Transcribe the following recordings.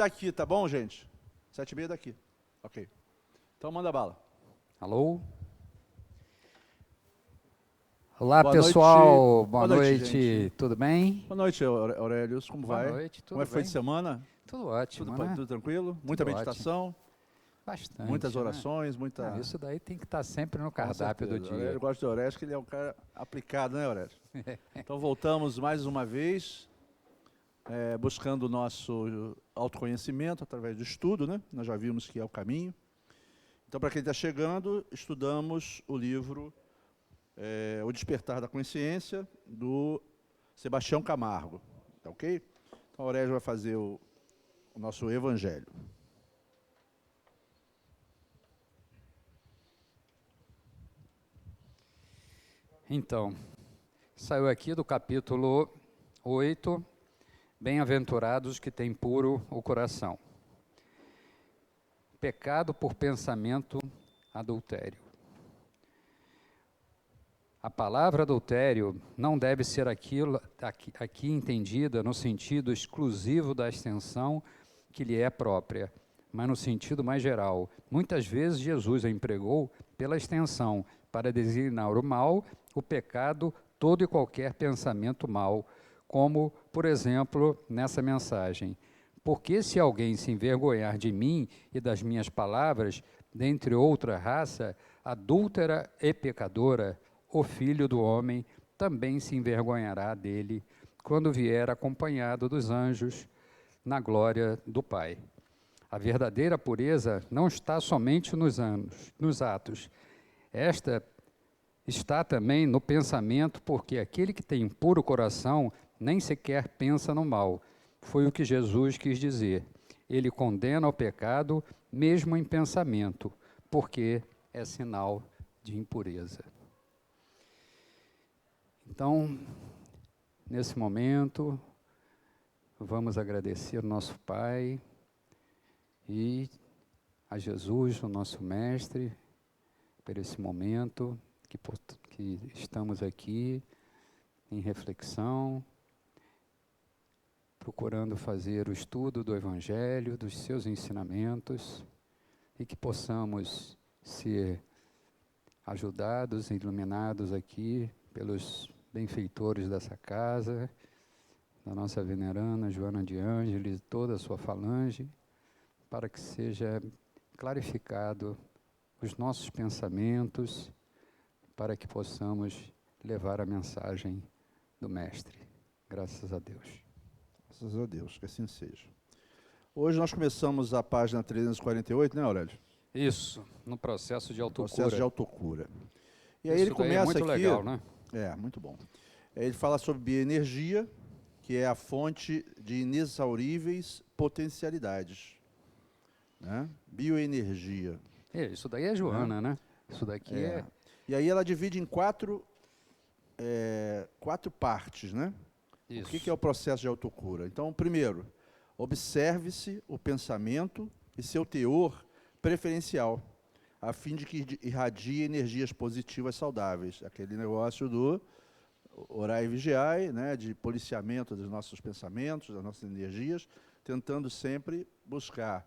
daqui, tá bom, gente? 7h30 daqui. Ok. Então manda bala. Alô? Olá, Boa pessoal. noite. Boa noite. Tudo bem? Boa noite, Aurelius. Como vai? Boa noite, tudo Como é que foi de bem? semana? Tudo ótimo, Tudo, né? tudo tranquilo? Muita Tudo meditação? Bastante, Muitas né? orações, muita... Isso daí tem que estar sempre no Com cardápio do certeza. dia. Eu gosto do Aurélio, que ele é um cara aplicado, né, Aurélio? Então voltamos mais uma vez, buscando o nosso autoconhecimento através do estudo, né? Nós já vimos que é o caminho. Então, para quem está chegando, estudamos o livro O Despertar da Consciência, do Sebastião Camargo. Tá ok? Então, a Aurélio vai fazer o nosso evangelho. Então, saiu aqui do capítulo 8, Bem-aventurados que têm puro o coração. Pecado por pensamento, adultério. A palavra adultério não deve ser aqui entendida no sentido exclusivo da extensão que lhe é própria, mas no sentido mais geral. Muitas vezes Jesus a empregou pela extensão para designar o mal, o pecado, todo e qualquer pensamento mau, como, por exemplo, nessa mensagem. Porque se alguém se envergonhar de mim e das minhas palavras, dentre outra raça, adúltera e pecadora, o Filho do Homem também se envergonhará dele, quando vier acompanhado dos anjos, na glória do Pai. A verdadeira pureza não está somente nos atos. Esta está também no pensamento, porque aquele que tem um puro coração nem sequer pensa no mal. Foi o que Jesus quis dizer. Ele condena o pecado, mesmo em pensamento, porque é sinal de impureza. Então, nesse momento, vamos agradecer ao nosso Pai e a Jesus, o nosso Mestre, por esse momento que estamos aqui em reflexão, procurando fazer o estudo do Evangelho, dos seus ensinamentos, e que possamos ser ajudados e iluminados aqui pelos benfeitores dessa casa, da nossa veneranda Joana de Ângeles, toda a sua falange, para que seja clarificado os nossos pensamentos, para que possamos levar a mensagem do Mestre. Graças a Deus. Graças a Deus, que assim seja. Hoje nós começamos a página 348, né, Aurélio? Isso, no processo de autocura. Processo de autocura. E aí Isso ele começa é muito aqui... legal, né? Muito bom. Ele fala sobre bioenergia, que é a fonte de inexauríveis potencialidades. Né? Bioenergia. Isso daí é Joana, né? Isso daqui é... E aí ela divide em quatro partes, né? Isso. O que é o processo de autocura? Então, primeiro, observe-se o pensamento e seu teor preferencial, a fim de que irradie energias positivas saudáveis. Aquele negócio do orai e vigiai, né, de policiamento dos nossos pensamentos, das nossas energias, tentando sempre buscar,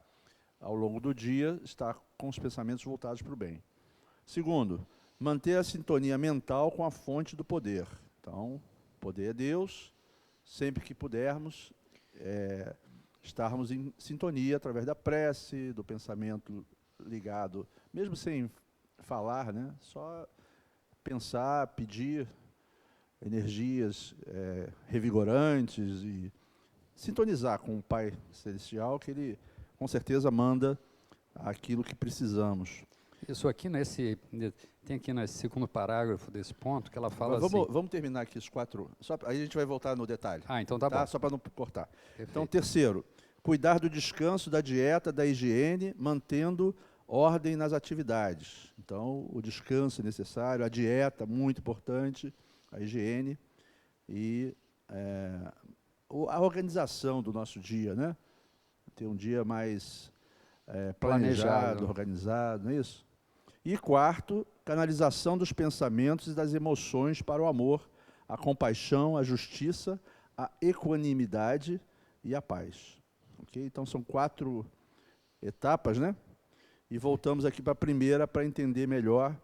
ao longo do dia, estar com os pensamentos voltados para o bem. Segundo, manter a sintonia mental com a fonte do poder. Então, o poder é Deus, sempre que pudermos, estarmos em sintonia através da prece, do pensamento ligado, mesmo sem falar, né? Só pensar, pedir energias revigorantes e sintonizar com o Pai Celestial, que Ele, com certeza, manda aquilo que precisamos. Isso aqui tem aqui nesse segundo parágrafo desse ponto, que ela fala assim... Vamos terminar aqui os quatro, aí a gente vai voltar no detalhe. Então tá bom. Só para não cortar. Perfeito. Então, terceiro, cuidar do descanso, da dieta, da higiene, mantendo ordem nas atividades. Então, o descanso é necessário, a dieta, muito importante, a higiene e a organização do nosso dia, né? Ter um dia mais planejado, organizado, não é isso? E quarto, canalização dos pensamentos e das emoções para o amor, a compaixão, a justiça, a equanimidade e a paz. ok? Então, são 4 etapas, né? E voltamos aqui para a primeira para entender melhor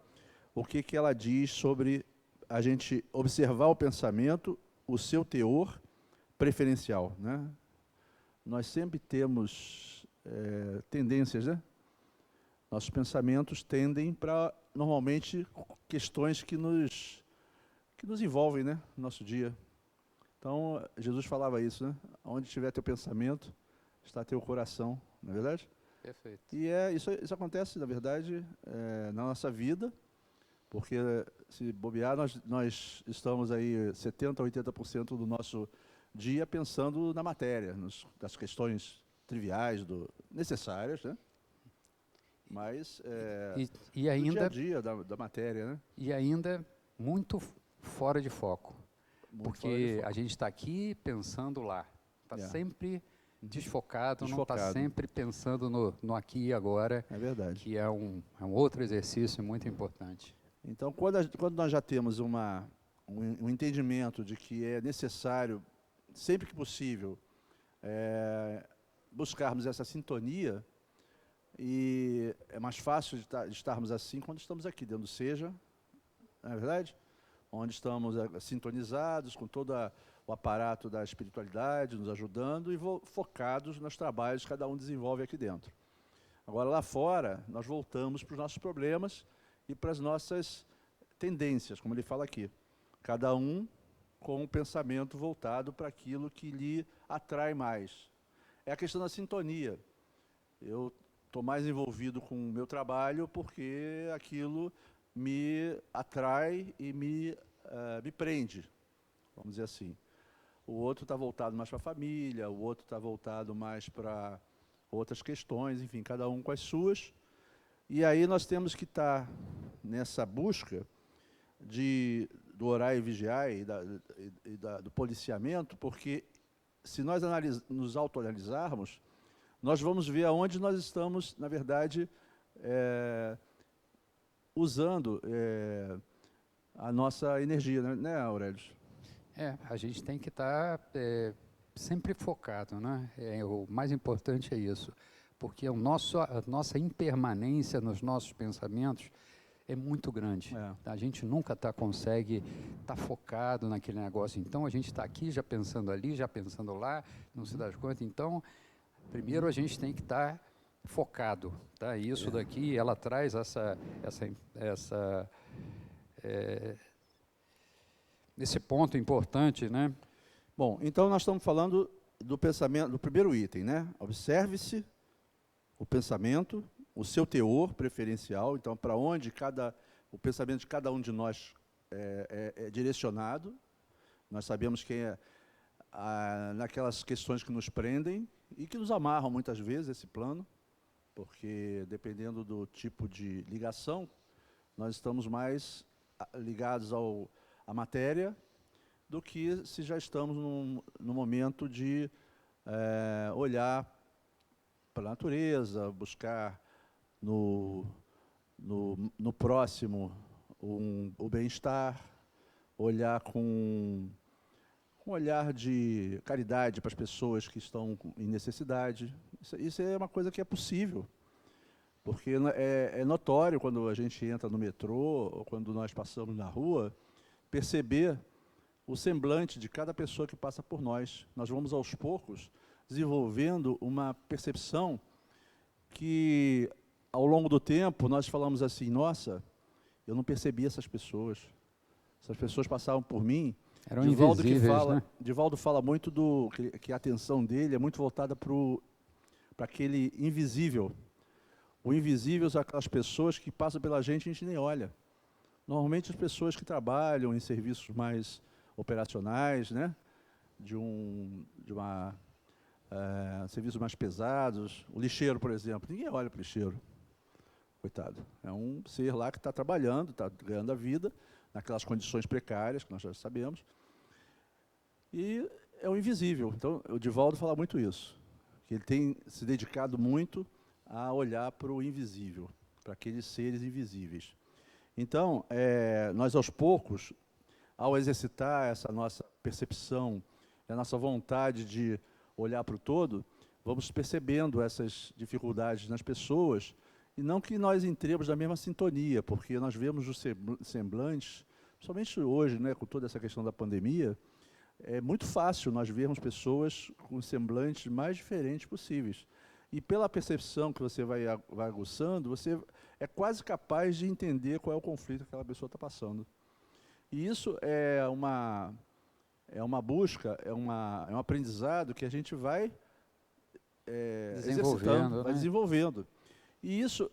o que ela diz sobre a gente observar o pensamento, o seu teor preferencial, né? Nós sempre temos tendências, né? Nossos pensamentos tendem para, normalmente, questões que nos envolvem, né, no nosso dia. Então, Jesus falava isso, né? Onde estiver teu pensamento, está teu coração, não é verdade? Perfeito. E isso acontece, na verdade, na nossa vida, porque, se bobear, nós estamos aí 70% a 80% do nosso dia pensando na matéria, nas questões triviais, necessárias, né? Mas E do dia a ainda, dia da matéria, né? e ainda muito fora de foco. Muito fora de Porque foco. a gente está aqui pensando lá. Está sempre desfocado, não está Desfocado. sempre pensando no aqui e agora, É verdade. que é um outro exercício muito importante. Então, quando nós já temos um entendimento de que é necessário, sempre que possível, buscarmos essa sintonia, e é mais fácil de estarmos assim quando estamos aqui dentro do Seja, não é verdade? Onde estamos sintonizados com todo o aparato da espiritualidade, nos ajudando e focados nos trabalhos que cada um desenvolve aqui dentro. Agora, lá fora, nós voltamos para os nossos problemas e para as nossas tendências, como ele fala aqui. Cada um com um pensamento voltado para aquilo que lhe atrai mais. É a questão da sintonia. Eu estou mais envolvido com o meu trabalho porque aquilo me atrai e me prende, vamos dizer assim. O outro está voltado mais para a família, o outro está voltado mais para outras questões, enfim, cada um com as suas. E aí nós temos que estar nessa busca do orar e vigiar e do policiamento, porque se nós nos autoanalisarmos, nós vamos ver aonde nós estamos, na verdade, usando a nossa energia, né, Aurélio? A gente tem que estar sempre focado, né? O mais importante é isso, porque a nossa impermanência nos nossos pensamentos é muito grande. A gente nunca consegue estar focado naquele negócio. Então, a gente está aqui já pensando ali, já pensando lá, não se dá conta. Então, primeiro a gente tem que estar focado, tá? E isso daqui, ela traz esse ponto importante, né? Bom, então nós estamos falando do pensamento, do primeiro item, né? Observe-se o pensamento, o seu teor preferencial, então para onde o pensamento de cada um de nós é direcionado. Nós sabemos que naquelas questões que nos prendem e que nos amarram muitas vezes esse plano, porque dependendo do tipo de ligação, nós estamos mais ligados à matéria do que se já estamos no momento de olhar para a natureza, buscar no próximo o bem-estar, olhar com um olhar de caridade para as pessoas que estão em necessidade. Isso é uma coisa que é possível, porque é notório quando a gente entra no metrô ou quando nós passamos na rua, perceber o semblante de cada pessoa que passa por nós. Nós vamos, aos poucos, desenvolvendo uma percepção que, ao longo do tempo, nós falamos assim, nossa, eu não percebi essas pessoas passavam por mim. Eram invisíveis, né? Divaldo fala muito que a atenção dele é muito voltada para aquele invisível. O invisível são aquelas pessoas que passam pela gente e a gente nem olha. Normalmente as pessoas que trabalham em serviços mais operacionais, né? Serviços mais pesados. O lixeiro, por exemplo, ninguém olha para o lixeiro. Coitado. É um ser lá que está trabalhando, está ganhando a vida, naquelas condições precárias, que nós já sabemos. E é o invisível. Então, o Divaldo fala muito isso, que ele tem se dedicado muito a olhar para o invisível, para aqueles seres invisíveis. Então, nós aos poucos, ao exercitar essa nossa percepção, a nossa vontade de olhar para o todo, vamos percebendo essas dificuldades nas pessoas, e não que nós entremos na mesma sintonia, porque nós vemos os semblantes, principalmente hoje, né, com toda essa questão da pandemia, é muito fácil nós vermos pessoas com semblantes mais diferentes possíveis. E pela percepção que você vai aguçando, você é quase capaz de entender qual é o conflito que aquela pessoa está passando. E isso é uma busca, é um aprendizado que a gente vai exercitando, vai desenvolvendo. E isso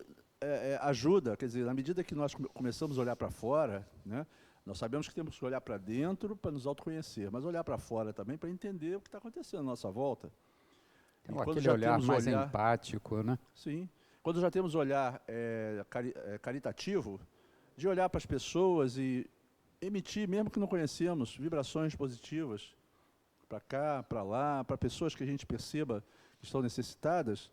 ajuda, quer dizer, na medida que nós começamos a olhar para fora, né, nós sabemos que temos que olhar para dentro para nos autoconhecer, mas olhar para fora também para entender o que está acontecendo à nossa volta. Então, aquele olhar mais empático, né? Sim. Quando já temos olhar caritativo, de olhar para as pessoas e emitir, mesmo que não conhecemos, vibrações positivas, para cá, para lá, para pessoas que a gente perceba que estão necessitadas,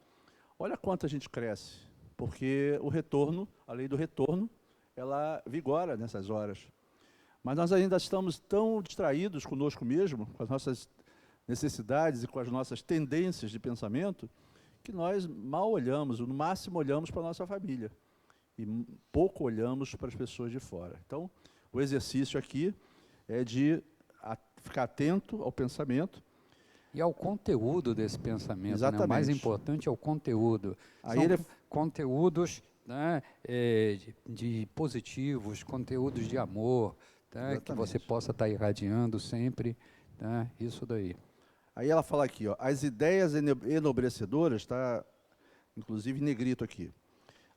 olha quanto a gente cresce, porque o retorno, a lei do retorno, ela vigora nessas horas. Mas nós ainda estamos tão distraídos conosco mesmo, com as nossas necessidades e com as nossas tendências de pensamento, que nós mal olhamos, no máximo olhamos para a nossa família, e pouco olhamos para as pessoas de fora. Então, o exercício aqui é de ficar atento ao pensamento. E ao conteúdo desse pensamento. Exatamente. Né? O mais importante é o conteúdo. São conteúdos, né, de positivos, conteúdos de amor, né, que você possa estar irradiando sempre, né, isso daí. Aí ela fala aqui, ó, as ideias enobrecedoras, está inclusive em negrito aqui,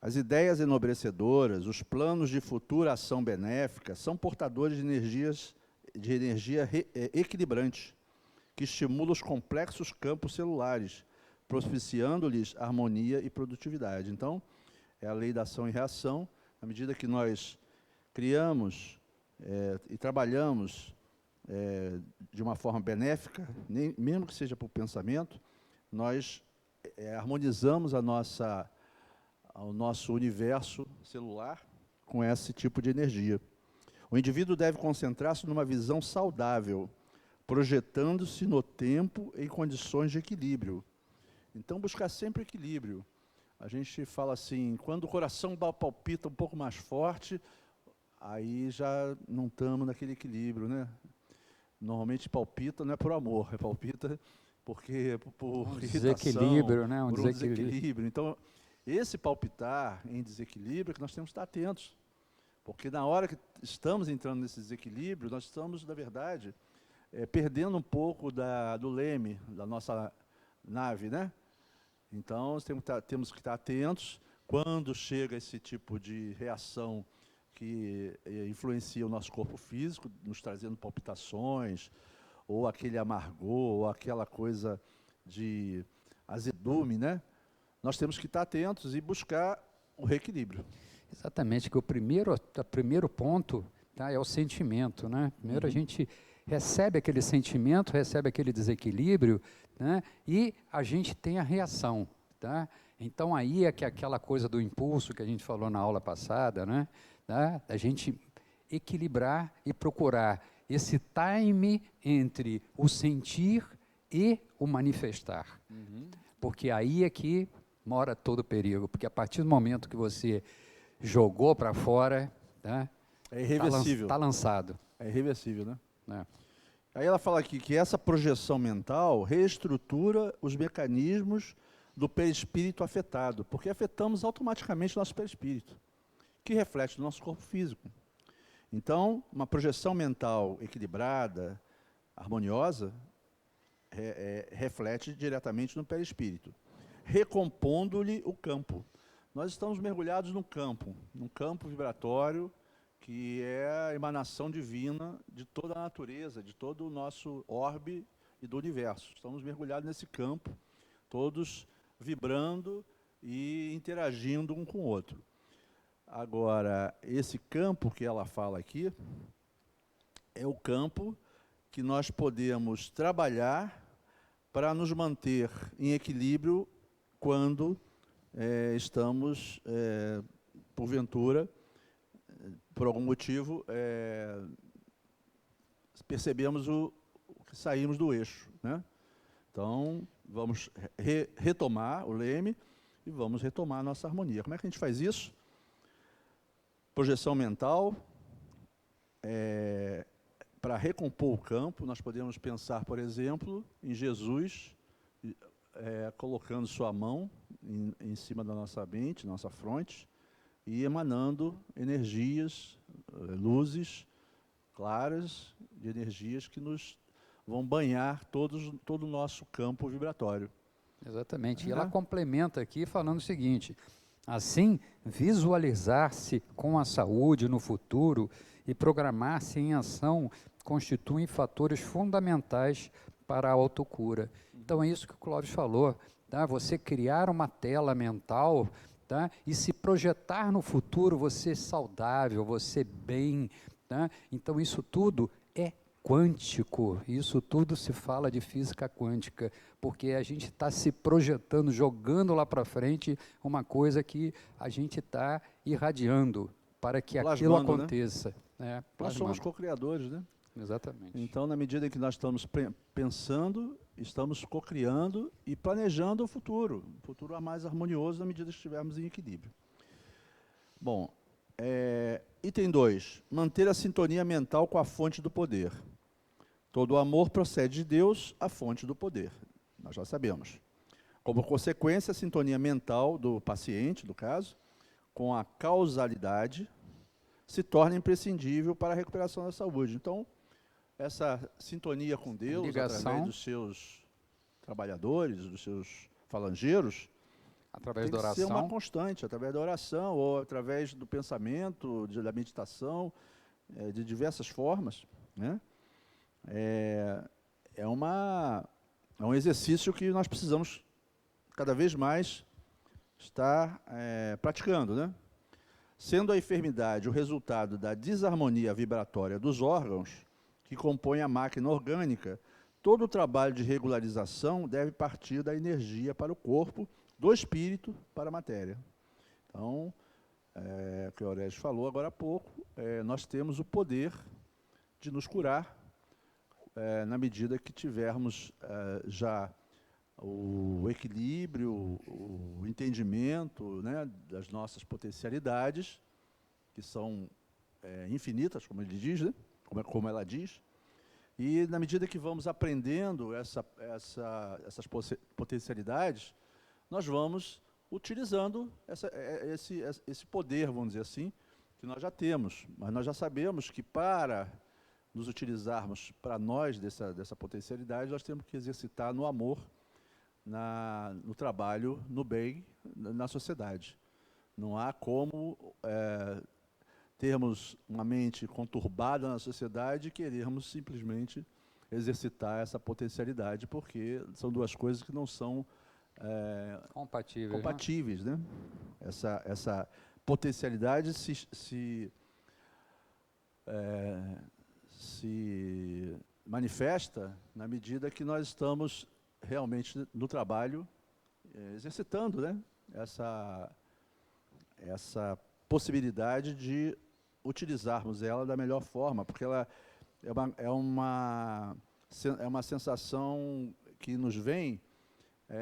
as ideias enobrecedoras, os planos de futura ação benéfica, são portadores de energia equilibrante, que estimula os complexos campos celulares, propiciando-lhes harmonia e produtividade. Então, é a lei da ação e reação. À medida que nós criamos e trabalhamos de uma forma benéfica, mesmo que seja por pensamento, nós harmonizamos o nosso universo celular com esse tipo de energia. O indivíduo deve concentrar-se numa visão saudável, projetando-se no tempo em condições de equilíbrio. Então, buscar sempre equilíbrio. A gente fala assim, quando o coração palpita um pouco mais forte, aí já não estamos naquele equilíbrio, né? Normalmente palpita não é por amor, palpita porque por irritação, desequilíbrio, né? Por um desequilíbrio. Então, esse palpitar em desequilíbrio é que nós temos que estar atentos. Porque na hora que estamos entrando nesse desequilíbrio, nós estamos, na verdade, perdendo um pouco do leme da nossa nave, né? Então, temos que estar atentos quando chega esse tipo de reação que influencia o nosso corpo físico, nos trazendo palpitações, ou aquele amargor, ou aquela coisa de azedume, né? Nós temos que estar atentos e buscar o reequilíbrio. Exatamente, que o primeiro ponto, tá, é o sentimento, né? Primeiro a gente recebe aquele sentimento, recebe aquele desequilíbrio, né? E a gente tem a reação, tá? Então aí é que aquela coisa do impulso que a gente falou na aula passada, né? Tá? A gente equilibrar e procurar esse time entre o sentir e o manifestar. Porque aí é que mora todo o perigo, porque a partir do momento que você jogou para fora, tá? É irreversível. Está lançado. É irreversível, né? É. Aí ela fala aqui que essa projeção mental reestrutura os mecanismos do perispírito afetado, porque afetamos automaticamente o nosso perispírito, que reflete no nosso corpo físico. Então, uma projeção mental equilibrada, harmoniosa, reflete diretamente no perispírito, recompondo-lhe o campo. Nós estamos mergulhados num campo vibratório, que é a emanação divina de toda a natureza, de todo o nosso orbe e do universo. Estamos mergulhados nesse campo, todos vibrando e interagindo um com o outro. Agora, esse campo que ela fala aqui, é o campo que nós podemos trabalhar para nos manter em equilíbrio quando estamos, porventura, por algum motivo, percebemos que saímos do eixo, né? Então, vamos retomar o leme e vamos retomar a nossa harmonia. Como é que a gente faz isso? Projeção mental. Para recompor o campo, nós podemos pensar, por exemplo, em Jesus, colocando sua mão em cima da nossa mente, nossa fronte, e emanando energias, luzes claras, de energias que nos vão banhar todo o nosso campo vibratório. Exatamente. E ela complementa aqui falando o seguinte: assim, visualizar-se com a saúde no futuro e programar-se em ação constituem fatores fundamentais para a autocura. Então, é isso que o Clóvis falou, tá? Você criar uma tela mental, tá? E se projetar no futuro, você saudável, você bem, tá? Então, isso tudo é quântico, isso tudo se fala de física quântica, porque a gente está se projetando, jogando lá para frente uma coisa que a gente está irradiando para que aquilo aconteça. Né? Nós somos co-criadores, né? Exatamente. Então, na medida em que nós estamos pensando, estamos co-criando e planejando o futuro mais harmonioso na medida que estivermos em equilíbrio. Bom, item 2, manter a sintonia mental com a fonte do poder. Todo amor procede de Deus, a fonte do poder. Nós já sabemos. Como consequência, a sintonia mental do paciente, no caso, com a causalidade, se torna imprescindível para a recuperação da saúde. Então, essa sintonia com Deus, através dos seus trabalhadores, dos seus falangeiros, através da oração, tem que ser uma constante, através da oração, ou através do pensamento, da meditação, de diversas formas, né? É um exercício que nós precisamos cada vez mais estar praticando, né? Sendo a enfermidade o resultado da desarmonia vibratória dos órgãos que compõem a máquina orgânica, todo o trabalho de regularização deve partir da energia para o corpo, do espírito para a matéria. Então, o que o Aurélio falou agora há pouco, nós temos o poder de nos curar na medida que tivermos já o equilíbrio, o entendimento, né, das nossas potencialidades, que são infinitas, como ele diz, né, como ela diz, e na medida que vamos aprendendo essas potencialidades, nós vamos utilizando esse poder, vamos dizer assim, que nós já temos. Mas nós já sabemos que para nos utilizarmos para nós dessa potencialidade, nós temos que exercitar no amor, no trabalho, no bem, na sociedade. Não há como termos uma mente conturbada na sociedade e querermos simplesmente exercitar essa potencialidade, porque são duas coisas que não são compatíveis, né? Essa potencialidade se manifesta na medida que nós estamos realmente no trabalho exercitando, né, essa possibilidade de utilizarmos ela da melhor forma, porque ela é uma sensação que nos vem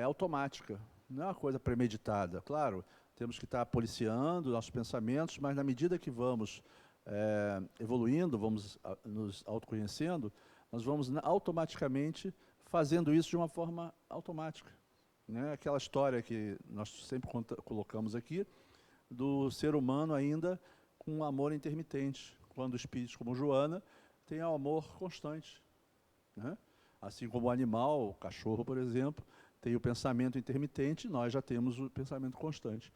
automática, não é uma coisa premeditada. Claro, temos que estar policiando nossos pensamentos, mas na medida que vamos evoluindo, vamos nos autoconhecendo, nós vamos automaticamente fazendo isso de uma forma automática, né? Aquela história que nós sempre colocamos aqui, do ser humano ainda com um amor intermitente, quando espíritos como Joana têm um amor constante, né? Assim como o animal, o cachorro, por exemplo, tem o pensamento intermitente, nós já temos o pensamento constante.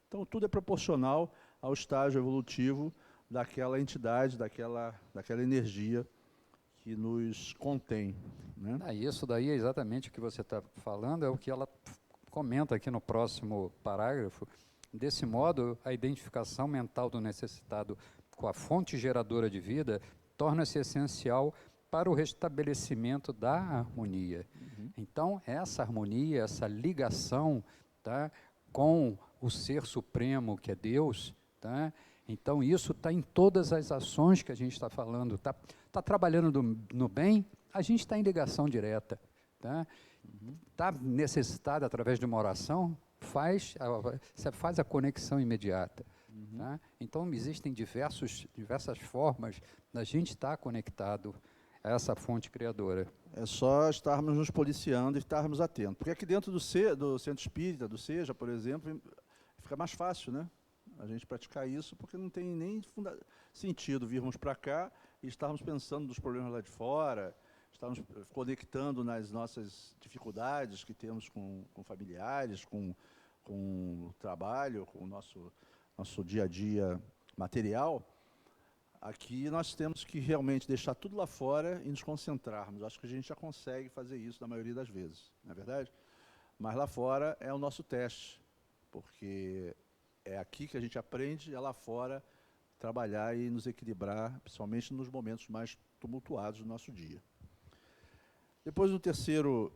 Então, tudo é proporcional ao estágio evolutivo daquela entidade, daquela energia que nos contém, né? Isso daí é exatamente o que você está falando, é o que ela comenta aqui no próximo parágrafo. Desse modo, a identificação mental do necessitado com a fonte geradora de vida torna-se essencial para o restabelecimento da harmonia. Então, essa harmonia, essa ligação, tá, com o Ser Supremo, que é Deus, tá? Então, isso está em todas as ações que a gente está falando. Está trabalhando no bem, a gente está em ligação direta. Tá? está necessitado através de uma oração, você faz a conexão imediata. Tá? Então, existem diversas formas da gente estar conectado a essa fonte criadora. É só estarmos nos policiando e estarmos atentos. Porque aqui dentro do Centro Espírita, do SEJA, por exemplo, fica mais fácil, né? A gente praticar isso, porque não tem nem sentido virmos para cá e estarmos pensando nos problemas lá de fora, estarmos conectando nas nossas dificuldades que temos com familiares, com o trabalho, com o nosso dia a dia material. Aqui nós temos que realmente deixar tudo lá fora e nos concentrarmos. Acho que a gente já consegue fazer isso na maioria das vezes, não é verdade? Mas lá fora é o nosso teste, porque é aqui que a gente aprende, é lá fora, trabalhar e nos equilibrar, principalmente nos momentos mais tumultuados do nosso dia. Depois o terceiro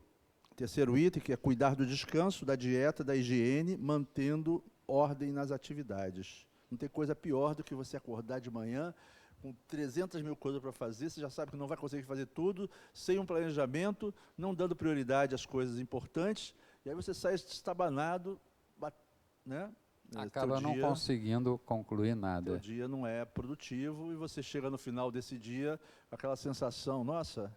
item, que é cuidar do descanso, da dieta, da higiene, mantendo ordem nas atividades. Não tem coisa pior do que você acordar de manhã com 300 mil coisas para fazer, você já sabe que não vai conseguir fazer tudo, sem um planejamento, não dando prioridade às coisas importantes, e aí você sai estabanado, né? Acaba não conseguindo concluir nada. O dia não é produtivo e você chega no final desse dia com aquela sensação, nossa,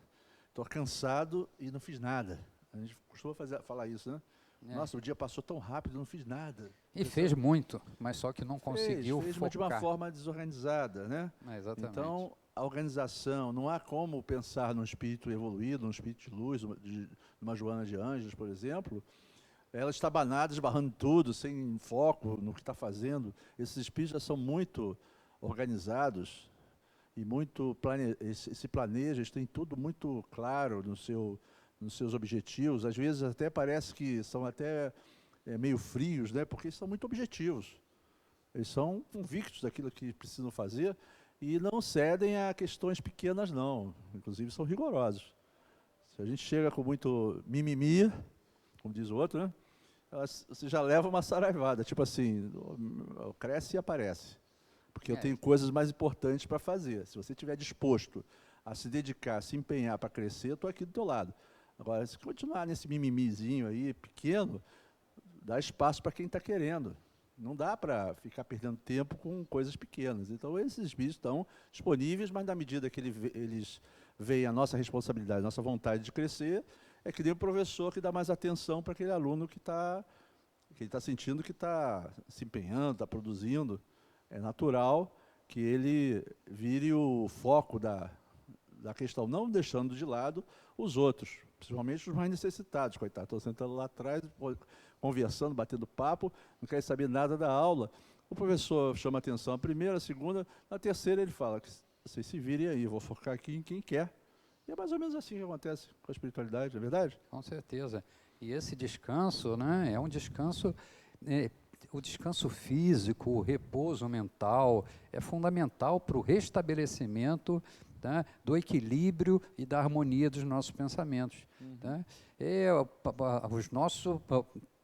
estou cansado e não fiz nada. A gente costuma falar isso, né? Nossa, o dia passou tão rápido, não fiz nada. E fez muito, mas só que não conseguiu fez focar. De uma forma desorganizada, né? Exatamente. Então, a organização, não há como pensar num espírito evoluído, num espírito de luz, de uma Joana de Anjos, por exemplo, ela está estabanada, esbarrando tudo, sem foco no que está fazendo. Esses espíritos já são muito organizados e muito se planejam, eles têm tudo muito claro nos seus objetivos. Às vezes até parece que são até meio frios, né? Porque são muito objetivos. Eles são convictos daquilo que precisam fazer e não cedem a questões pequenas, não. Inclusive são rigorosos. Se a gente chega com muito mimimi, como diz o outro, né? Você já leva uma saraivada, tipo assim, cresce e aparece. Porque eu tenho coisas mais importantes para fazer. Se você estiver disposto a se dedicar, a se empenhar para crescer, eu estou aqui do teu lado. Agora, se continuar nesse mimimizinho aí, pequeno, dá espaço para quem está querendo. Não dá para ficar perdendo tempo com coisas pequenas. Então, esses espíritos estão disponíveis, mas na medida que eles veem a nossa responsabilidade, a nossa vontade de crescer, é que nem o professor que dá mais atenção para aquele aluno que ele está sentindo que está se empenhando, está produzindo. É natural que ele vire o foco da questão, não deixando de lado os outros, principalmente os mais necessitados, coitado. Estou sentando lá atrás, conversando, batendo papo, não quer saber nada da aula. O professor chama atenção a primeira, a segunda, na terceira ele fala que vocês se virem aí, eu vou focar aqui em quem quer. E é mais ou menos assim que acontece com a espiritualidade, não é verdade? Com certeza. E esse descanso, né, é um descanso, o descanso físico, o repouso mental, é fundamental para o restabelecimento, tá, do equilíbrio e da harmonia dos nossos pensamentos. Tá?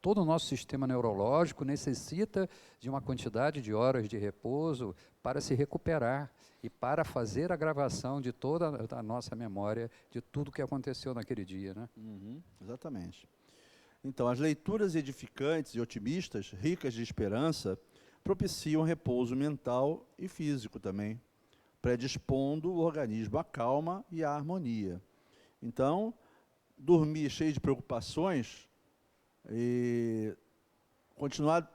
Todo o nosso sistema neurológico necessita de uma quantidade de horas de repouso para se recuperar e para fazer a gravação de toda a nossa memória, de tudo que aconteceu naquele dia. Né? Exatamente. Então, as leituras edificantes e otimistas, ricas de esperança, propiciam repouso mental e físico também, predispondo o organismo à calma e à harmonia. Então, dormir cheio de preocupações e continuar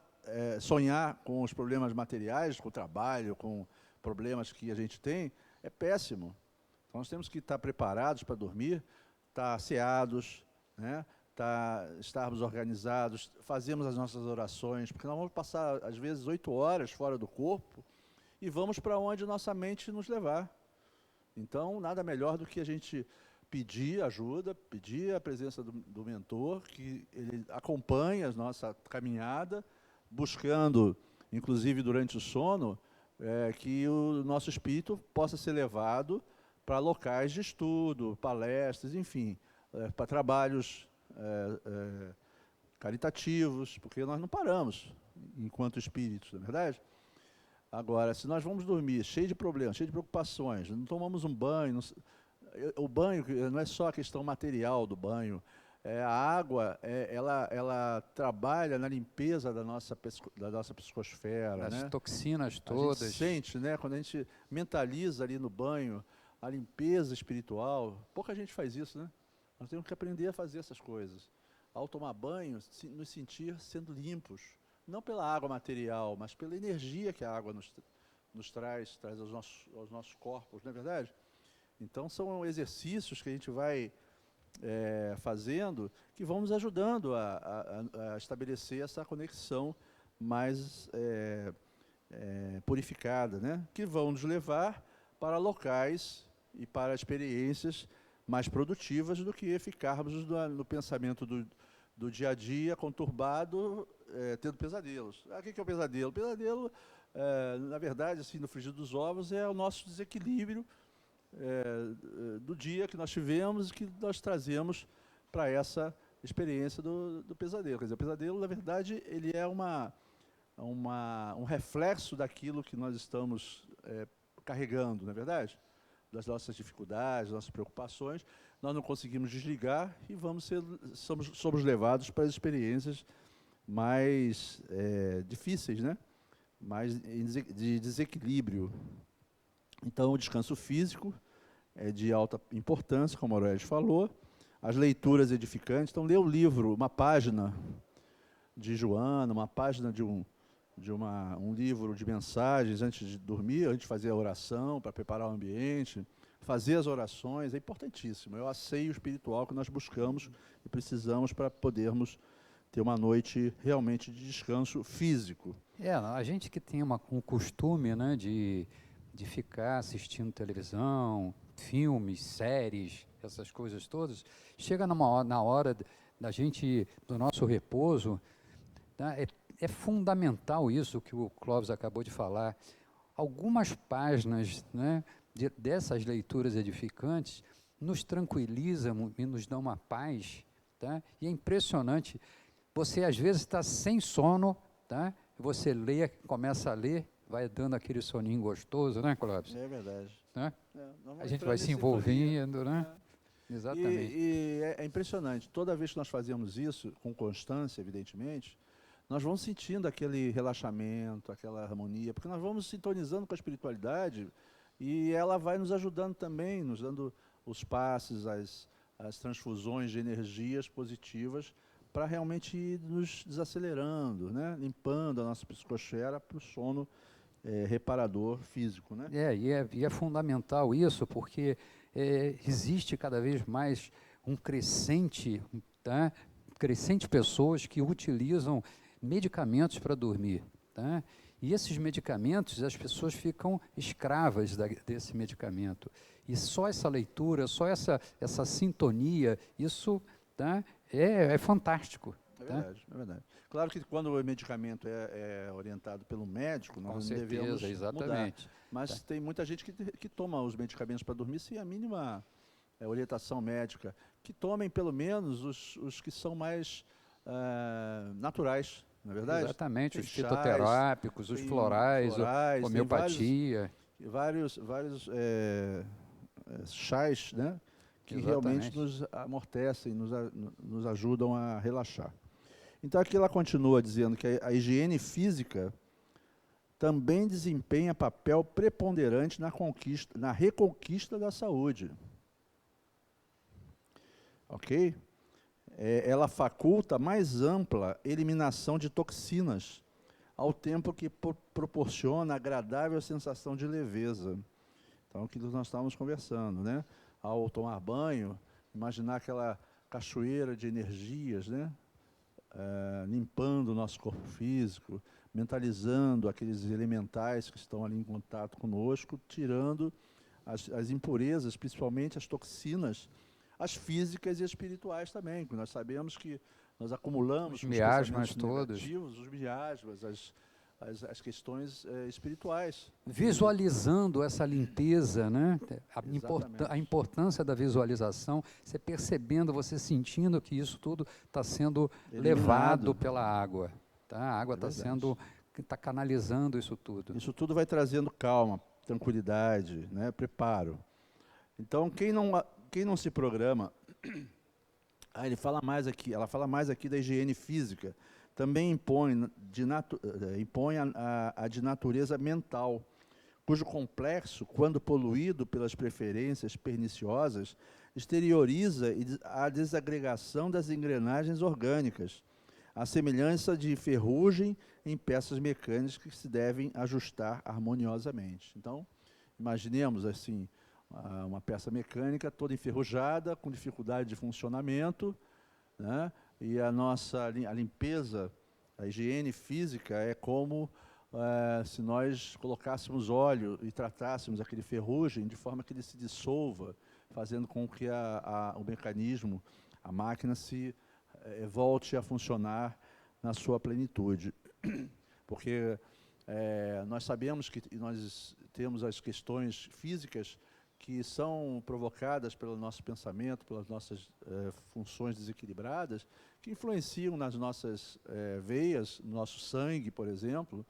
sonhar com os problemas materiais, com o trabalho, com problemas que a gente tem, é péssimo. Então, nós temos que estar preparados para dormir, estar asseados, né? Estarmos organizados, fazermos as nossas orações, porque nós vamos passar, às vezes, 8 horas fora do corpo e vamos para onde nossa mente nos levar. Então, nada melhor do que a gente pedir ajuda, pedir a presença do mentor, que ele acompanhe a nossa caminhada, buscando, inclusive durante o sono, que o nosso espírito possa ser levado para locais de estudo, palestras, enfim, para trabalhos caritativos, porque nós não paramos enquanto espíritos, não é verdade? Agora, se nós vamos dormir cheio de problemas, cheio de preocupações, não tomamos um banho, o banho não é só a questão material do banho, A água, ela trabalha na limpeza da nossa psicosfera, As né? toxinas A gente todas. sente, né, quando a gente mentaliza ali no banho a limpeza espiritual. Pouca gente faz isso, né? Nós temos que aprender a fazer essas coisas. Ao tomar banho, nos sentir sendo limpos, não pela água material, mas pela energia que a água nos traz aos nossos corpos, não é verdade? Então são exercícios que a gente vai fazendo que vão nos ajudando a estabelecer essa conexão mais purificada, né? Que vão nos levar para locais e para experiências mais produtivas do que ficarmos no pensamento do dia a dia conturbado, tendo pesadelos. O que é o pesadelo? O pesadelo, na verdade, assim, no frigir dos ovos, é o nosso desequilíbrio do dia que nós tivemos e que nós trazemos para essa experiência do pesadelo. Quer dizer, o pesadelo, na verdade, ele é um reflexo daquilo que nós estamos carregando, não é verdade? Das nossas dificuldades, das nossas preocupações. Nós não conseguimos desligar e somos levados para as experiências mais difíceis, né? Mais de desequilíbrio. Então, o descanso físico é de alta importância, como a Aurélio falou. As leituras edificantes. Então, ler o livro, uma página de Joana, uma página de um livro de mensagens antes de dormir, antes de fazer a oração, para preparar o ambiente, fazer as orações, é importantíssimo. É o asseio espiritual que nós buscamos e precisamos para podermos ter uma noite realmente de descanso físico. A gente que tem um costume, né, de ficar assistindo televisão, filmes, séries, essas coisas todas, chega na hora da gente, do nosso repouso, né, é fundamental isso que o Clóvis acabou de falar. Algumas páginas, né, dessas leituras edificantes nos tranquilizam e nos dão uma paz, tá? E é impressionante. Você, às vezes, está sem sono, tá? Você lê, começa a ler, vai dando aquele soninho gostoso, né, Clóvis? É verdade. Né? A gente vai se envolvendo, né? Exatamente. E é impressionante. Toda vez que nós fazemos isso, com constância, evidentemente, nós vamos sentindo aquele relaxamento, aquela harmonia, porque nós vamos sintonizando com a espiritualidade e ela vai nos ajudando também, nos dando os passes, as transfusões de energias positivas para realmente ir nos desacelerando, né? Limpando a nossa psicosfera para o sono reparador físico, né? E é fundamental isso, porque existe cada vez mais um crescente, tá? Crescente pessoas que utilizam medicamentos para dormir, tá? E esses medicamentos, as pessoas ficam escravas desse medicamento. E só essa leitura, só essa sintonia, isso, tá? É fantástico. É verdade, é verdade. Claro que quando o medicamento é orientado pelo médico, nós não devemos exatamente. Mudar. Mas tem muita gente que toma os medicamentos para dormir sem a mínima orientação médica. Que tomem pelo menos os que são mais naturais, não é verdade? Exatamente, tem os fitoterápicos, os florais, homeopatia. Vários chás, né? Que realmente nos amortecem, nos ajudam a relaxar. Então aqui ela continua dizendo que a higiene física também desempenha papel preponderante na reconquista da saúde. Ok? Ela faculta mais ampla eliminação de toxinas, ao tempo que proporciona agradável sensação de leveza. Então, aquilo que nós estávamos conversando, né? Ao tomar banho, imaginar aquela cachoeira de energias, né? Limpando o nosso corpo físico, mentalizando aqueles elementais que estão ali em contato conosco, tirando as impurezas, principalmente as toxinas, as físicas e espirituais também, porque nós sabemos que nós acumulamos os miasmas todos, os miasmas, as questões espirituais. Visualizando essa limpeza, né? A importância da visualização, você percebendo, você sentindo que isso tudo está sendo levado pela água. Tá? A água está canalizando isso tudo. Isso tudo vai trazendo calma, tranquilidade, né? Preparo. Então, quem não se programa Ele fala mais aqui, ela fala mais aqui da higiene física. Também impõe, impõe a de natureza mental, cujo complexo, quando poluído pelas preferências perniciosas, exterioriza a desagregação das engrenagens orgânicas, a semelhança de ferrugem em peças mecânicas que se devem ajustar harmoniosamente. Então, imaginemos assim, uma peça mecânica toda enferrujada, com dificuldade de funcionamento, né? E a limpeza, a higiene física é como se nós colocássemos óleo e tratássemos aquele ferrugem de forma que ele se dissolva, fazendo com que o mecanismo, a máquina, volte a funcionar na sua plenitude. Porque nós sabemos que nós temos as questões físicas que são provocadas pelo nosso pensamento, pelas nossas funções desequilibradas, que influenciam nas nossas veias, no nosso sangue, por exemplo.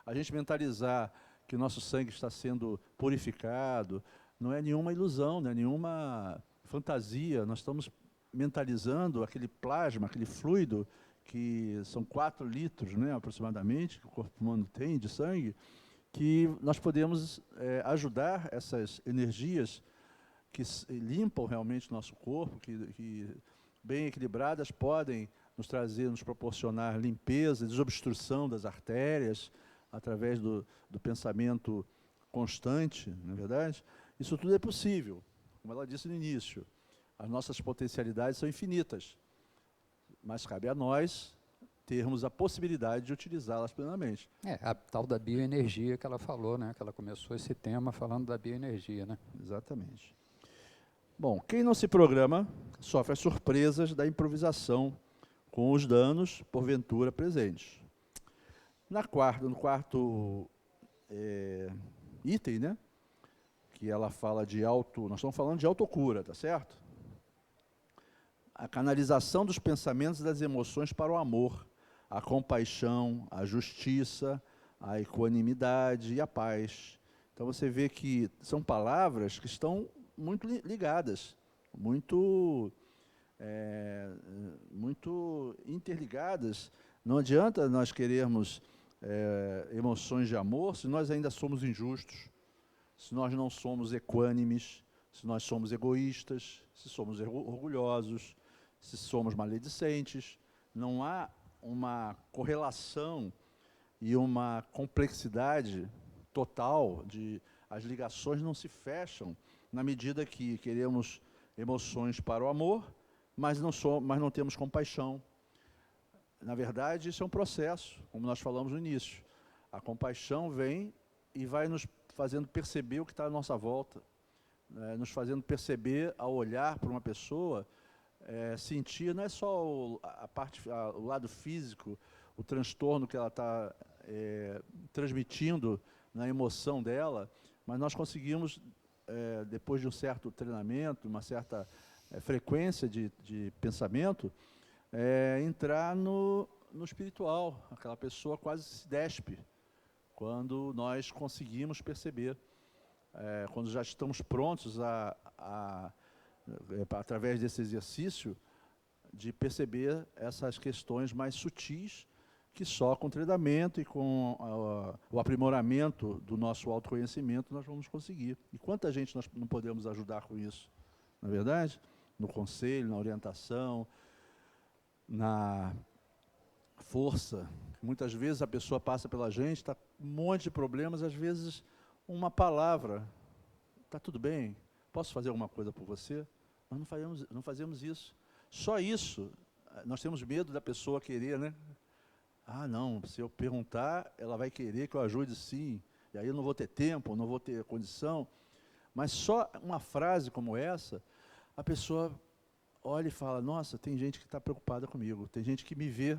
A gente mentalizar que o nosso sangue está sendo purificado não é nenhuma ilusão, não é nenhuma fantasia. Nós estamos mentalizando aquele plasma, aquele fluido, que são 4 litros, né, aproximadamente, que o corpo humano tem de sangue, que nós podemos ajudar essas energias que limpam realmente o nosso corpo, que bem equilibradas podem nos proporcionar limpeza, desobstrução das artérias, através do pensamento constante, não é verdade? Isso tudo é possível, como ela disse no início. As nossas potencialidades são infinitas, mas cabe a nós termos a possibilidade de utilizá-las plenamente. A tal da bioenergia que ela falou, né? Que ela começou esse tema falando da bioenergia, né? Exatamente. Bom, quem não se programa sofre as surpresas da improvisação com os danos, porventura, presentes. No quarto item, né? Que ela fala de nós estamos falando de autocura, tá certo? A canalização dos pensamentos e das emoções para o amor, a compaixão, a justiça, a equanimidade e a paz. Então você vê que são palavras que estão muito ligadas, muito interligadas. Não adianta nós querermos emoções de amor se nós ainda somos injustos, se nós não somos equânimes, se nós somos egoístas, se somos orgulhosos, se somos maledicentes. Não há uma correlação e uma complexidade total, as ligações não se fecham na medida que queremos emoções para o amor, mas não temos compaixão. Na verdade, isso é um processo, como nós falamos no início. A compaixão vem e vai nos fazendo perceber o que está à nossa volta, nos fazendo perceber, ao olhar para uma pessoa, sentir, não é só o lado físico, o transtorno que ela está transmitindo na emoção dela, mas nós conseguimos, depois de um certo treinamento, uma certa frequência de pensamento, entrar no espiritual. Aquela pessoa quase se despe quando nós conseguimos perceber, quando já estamos prontos através desse exercício, de perceber essas questões mais sutis, que só com treinamento e com o aprimoramento do nosso autoconhecimento nós vamos conseguir. E quanta gente nós não podemos ajudar com isso, não é verdade? No conselho, na orientação, na força. Muitas vezes a pessoa passa pela gente, está com um monte de problemas, às vezes uma palavra, está tudo bem, posso fazer alguma coisa por você? Nós não fazemos isso. Só isso, nós temos medo da pessoa querer, né? Ah, não, se eu perguntar, ela vai querer que eu ajude sim, e aí eu não vou ter tempo, não vou ter condição. Mas só uma frase como essa, a pessoa olha e fala, nossa, tem gente que está preocupada comigo, tem gente que me vê.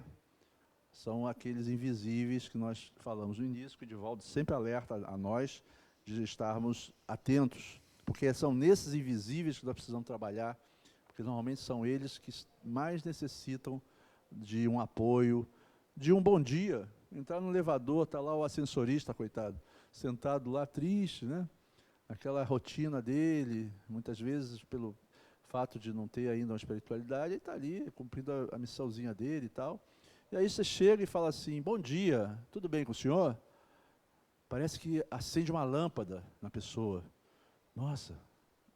São aqueles invisíveis que nós falamos no início, que o Divaldo sempre alerta a nós de estarmos atentos, porque são nesses invisíveis que nós precisamos trabalhar, porque normalmente são eles que mais necessitam de um apoio, de um bom dia. Entrar no elevador, está lá o ascensorista, coitado, sentado lá triste, né? Aquela rotina dele, muitas vezes pelo fato de não ter ainda uma espiritualidade, ele está ali cumprindo a missãozinha dele e tal. E aí você chega e fala assim, bom dia, tudo bem com o senhor? Parece que acende uma lâmpada na pessoa. Nossa,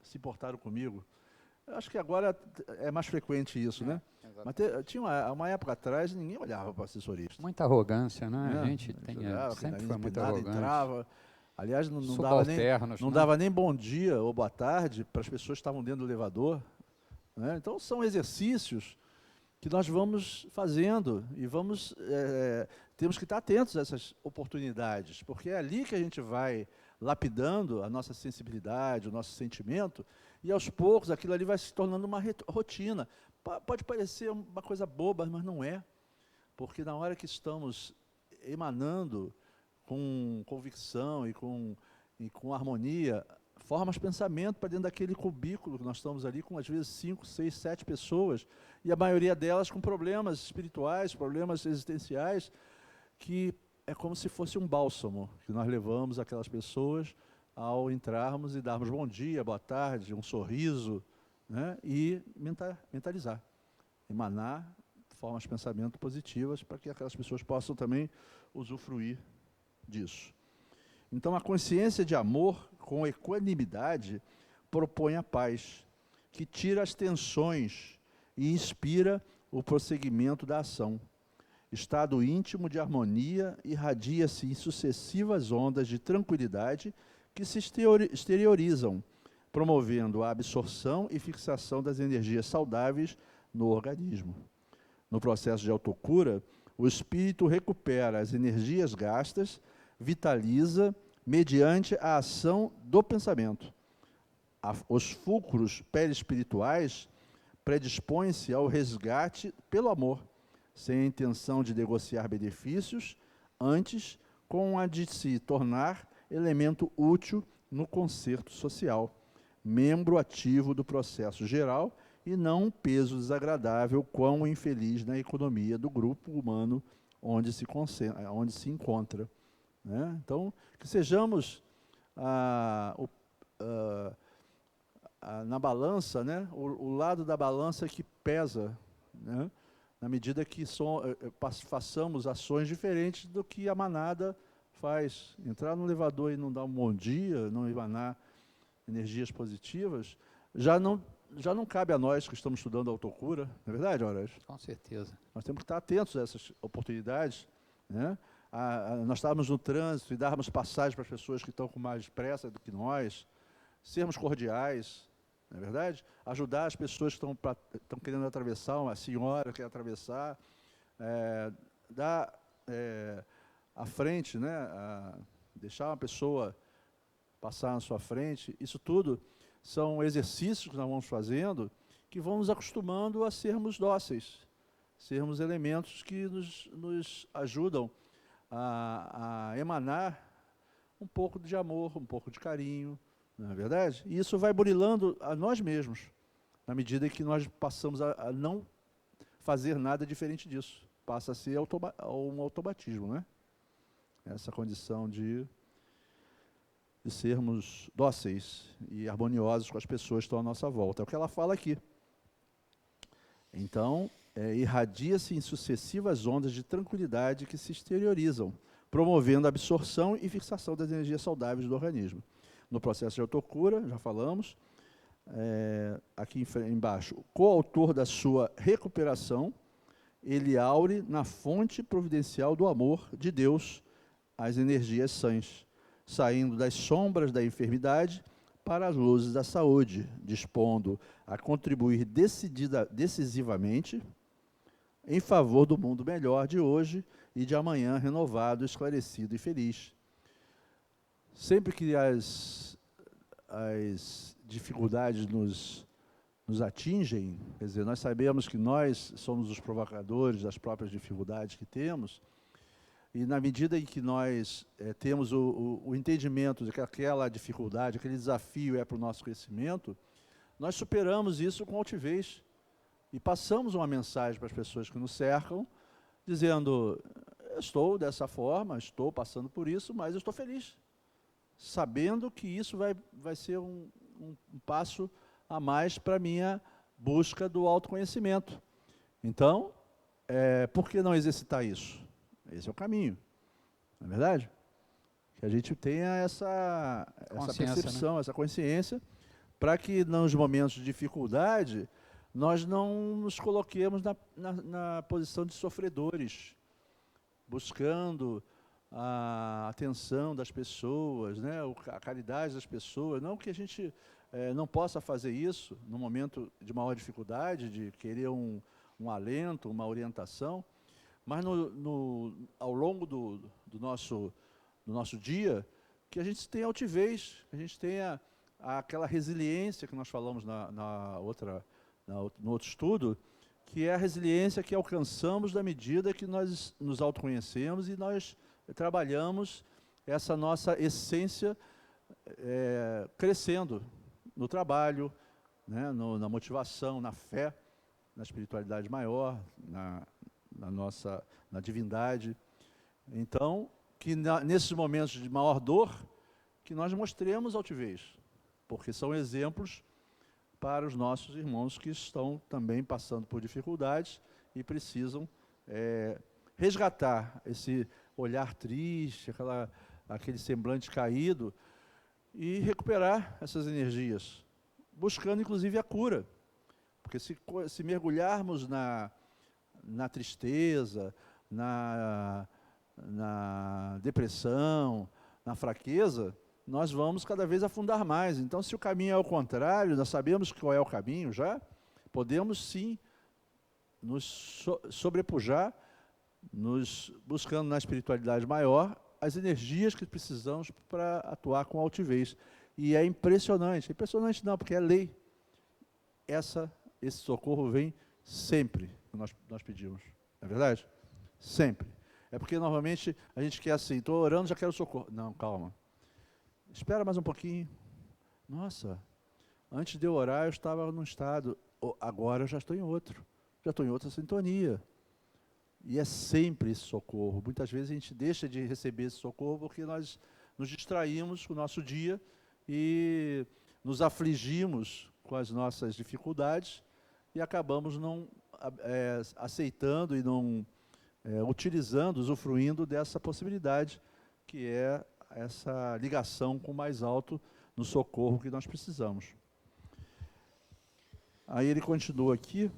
se importaram comigo. Eu acho que agora é mais frequente isso, né? Mas tinha uma época atrás, ninguém olhava para o assessorista. Muita arrogância, né? Né? A gente sempre foi muito arrogante. Entrava. Aliás, não Subalternos, dava nem bom dia ou boa tarde para as pessoas que estavam dentro do elevador. Né? Então, são exercícios que nós vamos fazendo e temos que estar atentos a essas oportunidades, porque é ali que a gente vai lapidando a nossa sensibilidade, o nosso sentimento, e aos poucos aquilo ali vai se tornando uma rotina. Pode parecer uma coisa boba, mas não é, porque na hora que estamos emanando com convicção e com harmonia, formas pensamento para dentro daquele cubículo que nós estamos ali com, às vezes, 5, 6, 7 pessoas, e a maioria delas com problemas espirituais, problemas existenciais, que é como se fosse um bálsamo que nós levamos àquelas pessoas ao entrarmos e darmos bom dia, boa tarde, um sorriso, né, e mentalizar, emanar formas de pensamento positivas para que aquelas pessoas possam também usufruir disso. Então, a consciência de amor com equanimidade propõe a paz, que tira as tensões e inspira o prosseguimento da ação. Estado íntimo de harmonia irradia-se em sucessivas ondas de tranquilidade que se exteriorizam, promovendo a absorção e fixação das energias saudáveis no organismo. No processo de autocura, o espírito recupera as energias gastas, vitaliza mediante a ação do pensamento. Os fulcros perispirituais predispõem-se ao resgate pelo amor, sem a intenção de negociar benefícios, antes com a de se tornar elemento útil no concerto social, membro ativo do processo geral e não um peso desagradável quão infeliz na economia do grupo humano onde se encontra. Né? Então, que sejamos na balança, né? o lado da balança que pesa, né? Na medida que façamos ações diferentes do que a manada faz. Entrar no elevador e não dar um bom dia, não emanar energias positivas, já não cabe a nós que estamos estudando autocura, não é verdade, Horácio? Com certeza. Nós temos que estar atentos a essas oportunidades, né? Nós estávamos no trânsito e darmos passagem para as pessoas que estão com mais pressa do que nós, sermos cordiais, não é verdade? Ajudar as pessoas que estão querendo atravessar, uma senhora que quer atravessar, dar à frente, né? Deixar uma pessoa passar na sua frente. Isso tudo são exercícios que nós vamos fazendo que vão nos acostumando a sermos dóceis, sermos elementos que nos ajudam a emanar um pouco de amor, um pouco de carinho, não é verdade? E isso vai burilando a nós mesmos, na medida que nós passamos a não fazer nada diferente disso. Passa a ser um automatismo, né? Essa condição de sermos dóceis e harmoniosos com as pessoas que estão à nossa volta. É o que ela fala aqui. Então, irradia-se em sucessivas ondas de tranquilidade que se exteriorizam, promovendo a absorção e fixação das energias saudáveis do organismo. No processo de autocura, já falamos, aqui embaixo, coautor da sua recuperação, ele aure na fonte providencial do amor de Deus as energias sãs, saindo das sombras da enfermidade para as luzes da saúde, dispondo a contribuir decisivamente em favor do mundo melhor de hoje e de amanhã renovado, esclarecido e feliz. Sempre que as dificuldades nos atingem, quer dizer, nós sabemos que nós somos os provocadores das próprias dificuldades que temos, e na medida em que nós temos o entendimento de que aquela dificuldade, aquele desafio é para o nosso crescimento, nós superamos isso com altivez e passamos uma mensagem para as pessoas que nos cercam, dizendo, eu estou dessa forma, estou passando por isso, mas eu estou feliz, sabendo que isso vai ser um passo a mais para a minha busca do autoconhecimento. Então, por que não exercitar isso? Esse é o caminho, não é verdade? Que a gente tenha essa percepção, né? Essa consciência, para que nos momentos de dificuldade nós não nos coloquemos na posição de sofredores, buscando a atenção das pessoas, né? A caridade das pessoas. Não que a gente não possa fazer isso no momento de maior dificuldade, de querer um alento, uma orientação, mas ao longo do nosso dia, que a gente tenha altivez, que a gente tenha aquela resiliência que nós falamos no outro estudo, que é a resiliência que alcançamos na medida que nós nos autoconhecemos e nós trabalhamos essa nossa essência crescendo no trabalho, né, na motivação, na fé, na espiritualidade maior, na divindade. Então, que nesses momentos de maior dor, que nós mostremos altivez, porque são exemplos para os nossos irmãos que estão também passando por dificuldades e precisam resgatar esse olhar triste, aquele semblante caído, e recuperar essas energias, buscando inclusive a cura. Porque se mergulharmos na tristeza, na depressão, na fraqueza, nós vamos cada vez afundar mais. Então, se o caminho é ao contrário, nós sabemos qual é o caminho já, podemos sim nos sobrepujar, buscando na espiritualidade maior as energias que precisamos para atuar com altivez. E é impressionante não, porque é lei. Esse socorro vem sempre que nós pedimos, não é verdade? Sempre. É porque normalmente a gente quer assim, estou orando, já quero socorro. Não, calma. Espera mais um pouquinho. Nossa, antes de eu orar eu estava num estado, agora eu já estou em outro. Já estou em outra sintonia. E é sempre esse socorro. Muitas vezes a gente deixa de receber esse socorro porque nós nos distraímos com o nosso dia e nos afligimos com as nossas dificuldades e acabamos não aceitando e não utilizando, usufruindo dessa possibilidade, que é essa ligação com o mais alto no socorro que nós precisamos. Aí ele continua aqui,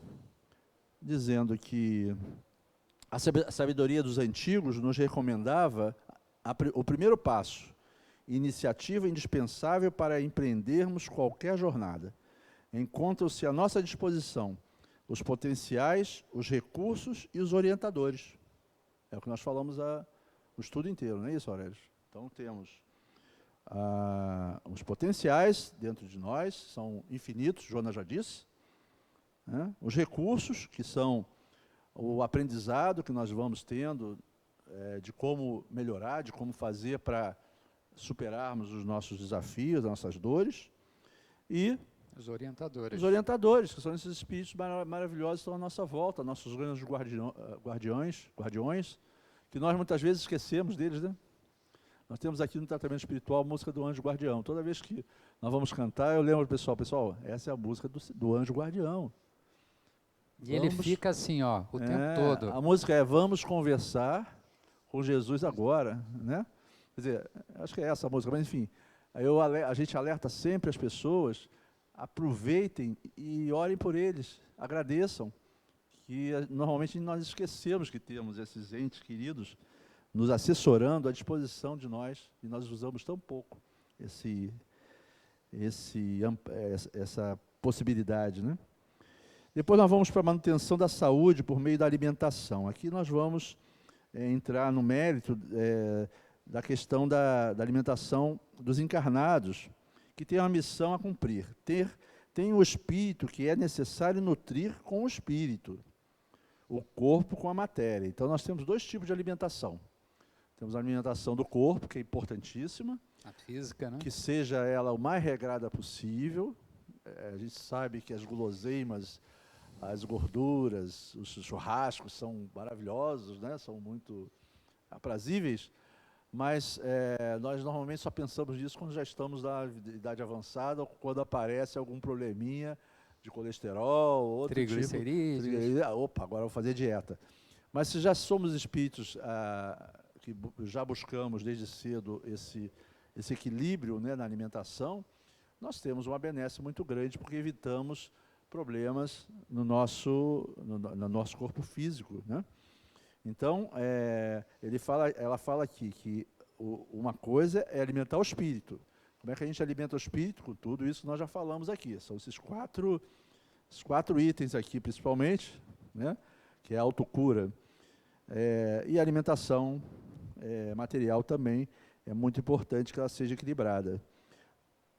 dizendo que a sabedoria dos antigos nos recomendava o primeiro passo, iniciativa indispensável para empreendermos qualquer jornada. Encontram-se à nossa disposição os potenciais, os recursos e os orientadores. É o que nós falamos o estudo inteiro, não é isso, Aurélio? Então, temos os potenciais dentro de nós, são infinitos, Jonas já disse, né? Os recursos, que são o aprendizado que nós vamos tendo de como melhorar, de como fazer para superarmos os nossos desafios, as nossas dores, e os orientadores. Os orientadores, que são esses espíritos maravilhosos que estão à nossa volta, nossos grandes guardiões, que nós muitas vezes esquecemos deles, né? Nós temos aqui no tratamento espiritual a música do Anjo Guardião. Toda vez que nós vamos cantar, eu lembro ao pessoal, essa é a música do Anjo Guardião. E ele fica assim, ó, o tempo todo. A música é Vamos Conversar com Jesus Agora, né? Quer dizer, acho que é essa a música, mas enfim, a gente alerta sempre as pessoas, aproveitem e orem por eles, agradeçam, que normalmente nós esquecemos que temos esses entes queridos nos assessorando à disposição de nós, e nós usamos tão pouco essa possibilidade, né? Depois nós vamos para a manutenção da saúde por meio da alimentação. Aqui nós vamos entrar no mérito da questão da alimentação dos encarnados, que tem uma missão a cumprir. Tem o espírito que é necessário nutrir com o espírito, o corpo com a matéria. Então nós temos dois tipos de alimentação. Temos a alimentação do corpo, que é importantíssima. A física, né? Que seja ela o mais regrada possível. A gente sabe que as guloseimas, as gorduras, os churrascos são maravilhosos, né? São muito aprazíveis, mas nós normalmente só pensamos nisso quando já estamos na idade avançada ou quando aparece algum probleminha de colesterol, outro tipo. Triglicerídeos. Opa, agora eu vou fazer dieta. Mas se já somos espíritos que já buscamos desde cedo esse equilíbrio, né, na alimentação, nós temos uma benesse muito grande, porque evitamos problemas no nosso corpo físico, né? Então, ela fala aqui que uma coisa é alimentar o espírito. Como é que a gente alimenta o espírito? Com tudo isso que nós já falamos aqui. São esses quatro itens aqui, principalmente, né? Que é a autocura. E a alimentação material também é muito importante que ela seja equilibrada.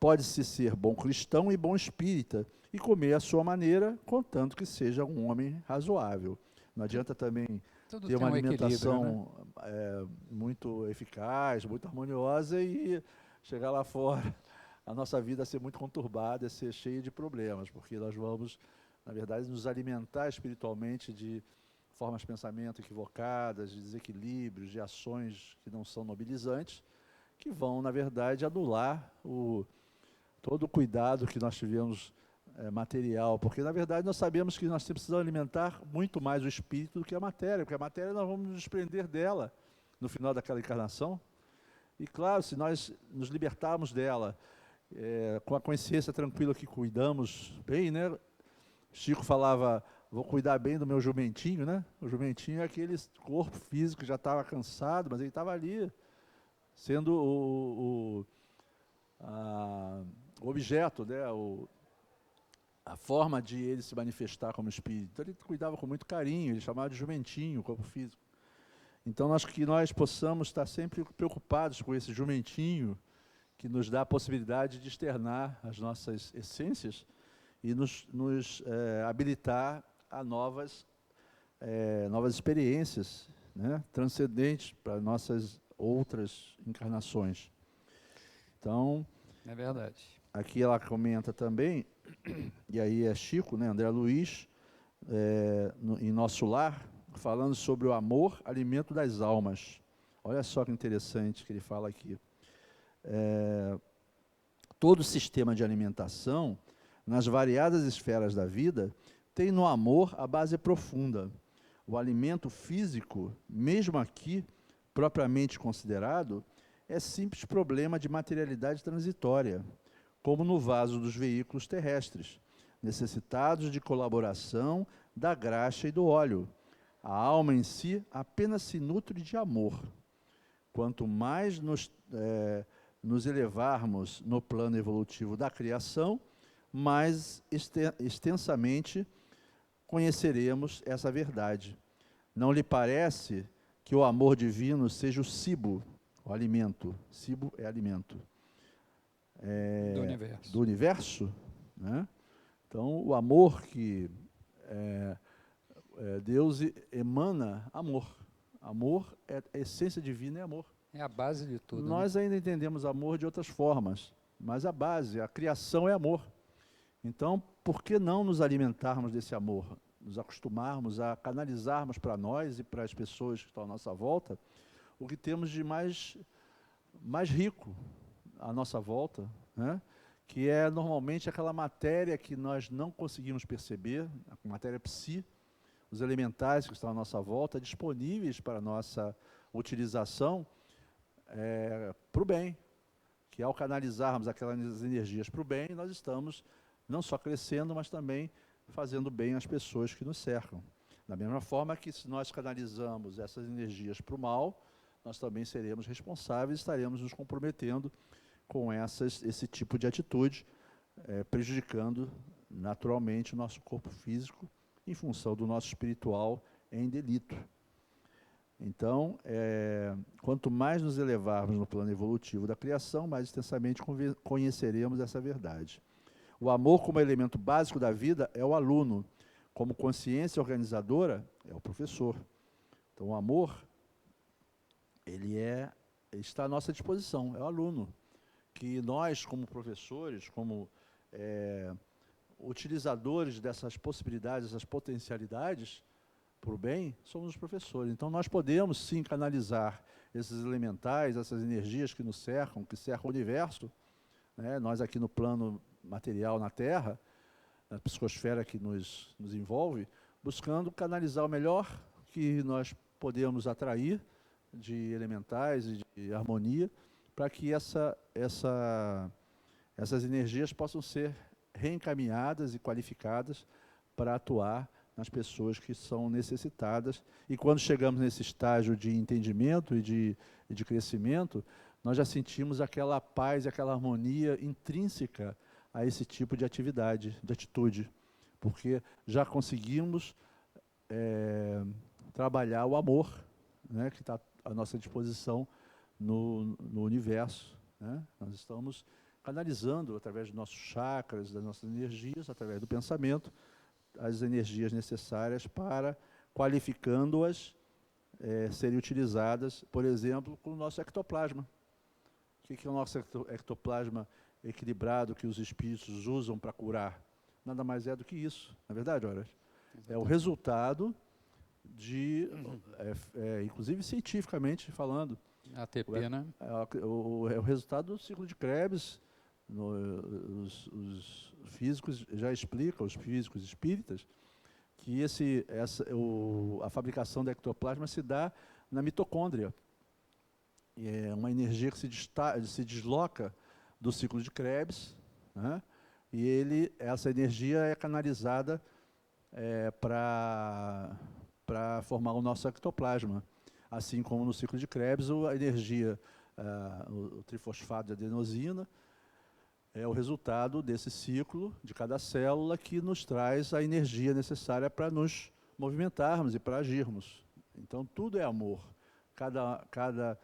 Pode-se ser bom cristão e bom espírita e comer à sua maneira, contanto que seja um homem razoável. Não adianta também Tudo ter tem uma um equilíbrio, alimentação muito eficaz, muito harmoniosa e chegar lá fora, a nossa vida ser muito conturbada, ser cheia de problemas, porque nós vamos, na verdade, nos alimentar espiritualmente de formas de pensamento equivocadas, de desequilíbrios, de ações que não são nobilizantes, que vão, na verdade, anular todo o cuidado que nós tivemos material, porque, na verdade, nós sabemos que nós precisamos alimentar muito mais o espírito do que a matéria, porque a matéria nós vamos nos desprender dela no final daquela encarnação. E, claro, se nós nos libertarmos dela, com a consciência tranquila que cuidamos bem, né? Chico falava, vou cuidar bem do meu jumentinho, né? O jumentinho é aquele corpo físico que já estava cansado, mas ele estava ali, sendo o objeto, né? A forma de ele se manifestar como espírito. Então, ele cuidava com muito carinho, ele chamava de jumentinho, o corpo físico. Então, que nós possamos estar sempre preocupados com esse jumentinho que nos dá a possibilidade de externar as nossas essências e nos habilitar a novas experiências, né, transcendentes para nossas outras encarnações. Então, É verdade. aqui ela comenta também, e aí é Chico, né, André Luiz, em Nosso Lar, falando sobre o amor, alimento das almas. Olha só que interessante que ele fala aqui. Todo sistema de alimentação, nas variadas esferas da vida, tem no amor a base profunda. O alimento físico, mesmo aqui, propriamente considerado, é simples problema de materialidade transitória, como no vaso dos veículos terrestres, necessitados de colaboração da graxa e do óleo. A alma em si apenas se nutre de amor. Quanto mais nos elevarmos no plano evolutivo da criação, mais extensamente conheceremos essa verdade. Não lhe parece que o amor divino seja o cibo, o alimento? Cibo é alimento. Do universo, né? Então, o amor que Deus emana, amor. Amor, a essência divina é amor. É a base de tudo. Nós ainda entendemos amor de outras formas, mas a base, a criação é amor. Então, por que não nos alimentarmos desse amor? Nos acostumarmos a canalizarmos para nós e para as pessoas que estão à nossa volta o que temos de mais rico à nossa volta, né? Que é normalmente aquela matéria que nós não conseguimos perceber, a matéria psi, os elementares que estão à nossa volta, disponíveis para a nossa utilização para o bem, que ao canalizarmos aquelas energias para o bem, nós estamos não só crescendo, mas também fazendo bem às pessoas que nos cercam. Da mesma forma que se nós canalizamos essas energias para o mal, nós também seremos responsáveis, estaremos nos comprometendo com esse tipo de atitude, prejudicando naturalmente o nosso corpo físico em função do nosso espiritual em delito. Então, quanto mais nos elevarmos no plano evolutivo da criação, mais extensamente conheceremos essa verdade. O amor como elemento básico da vida é o aluno, como consciência organizadora é o professor. Então, o amor, ele está à nossa disposição, é o aluno. Que nós, como professores, como utilizadores dessas possibilidades, dessas potencialidades, para o bem, somos os professores. Então, nós podemos, sim, canalizar esses elementais, essas energias que nos cercam, que cercam o universo, né? Nós aqui no plano material na Terra, a psicosfera que nos envolve, buscando canalizar o melhor que nós podemos atrair de elementais e de harmonia, para que essas energias possam ser reencaminhadas e qualificadas para atuar nas pessoas que são necessitadas. E quando chegamos nesse estágio de entendimento e de crescimento, nós já sentimos aquela paz, aquela harmonia intrínseca a esse tipo de atividade, de atitude, porque já conseguimos trabalhar o amor, né, que está à nossa disposição no universo, né? Nós estamos canalizando através dos nossos chakras, das nossas energias, através do pensamento, as energias necessárias para, qualificando-as, serem utilizadas, por exemplo, com o nosso ectoplasma. O que é o nosso ectoplasma equilibrado que os espíritos usam para curar? Nada mais é do que isso, não é verdade, Horas? É o resultado de, inclusive cientificamente falando, ATP, né? é o resultado do ciclo de Krebs. Os físicos já explicam, os físicos espíritas, que a fabricação da ectoplasma se dá na mitocôndria. E é uma energia que se desloca do ciclo de Krebs, né? E essa energia é canalizada para formar o nosso ectoplasma. Assim como no ciclo de Krebs, a energia, o trifosfato de adenosina, é o resultado desse ciclo de cada célula que nos traz a energia necessária para nos movimentarmos e para agirmos. Então, tudo é amor. Cada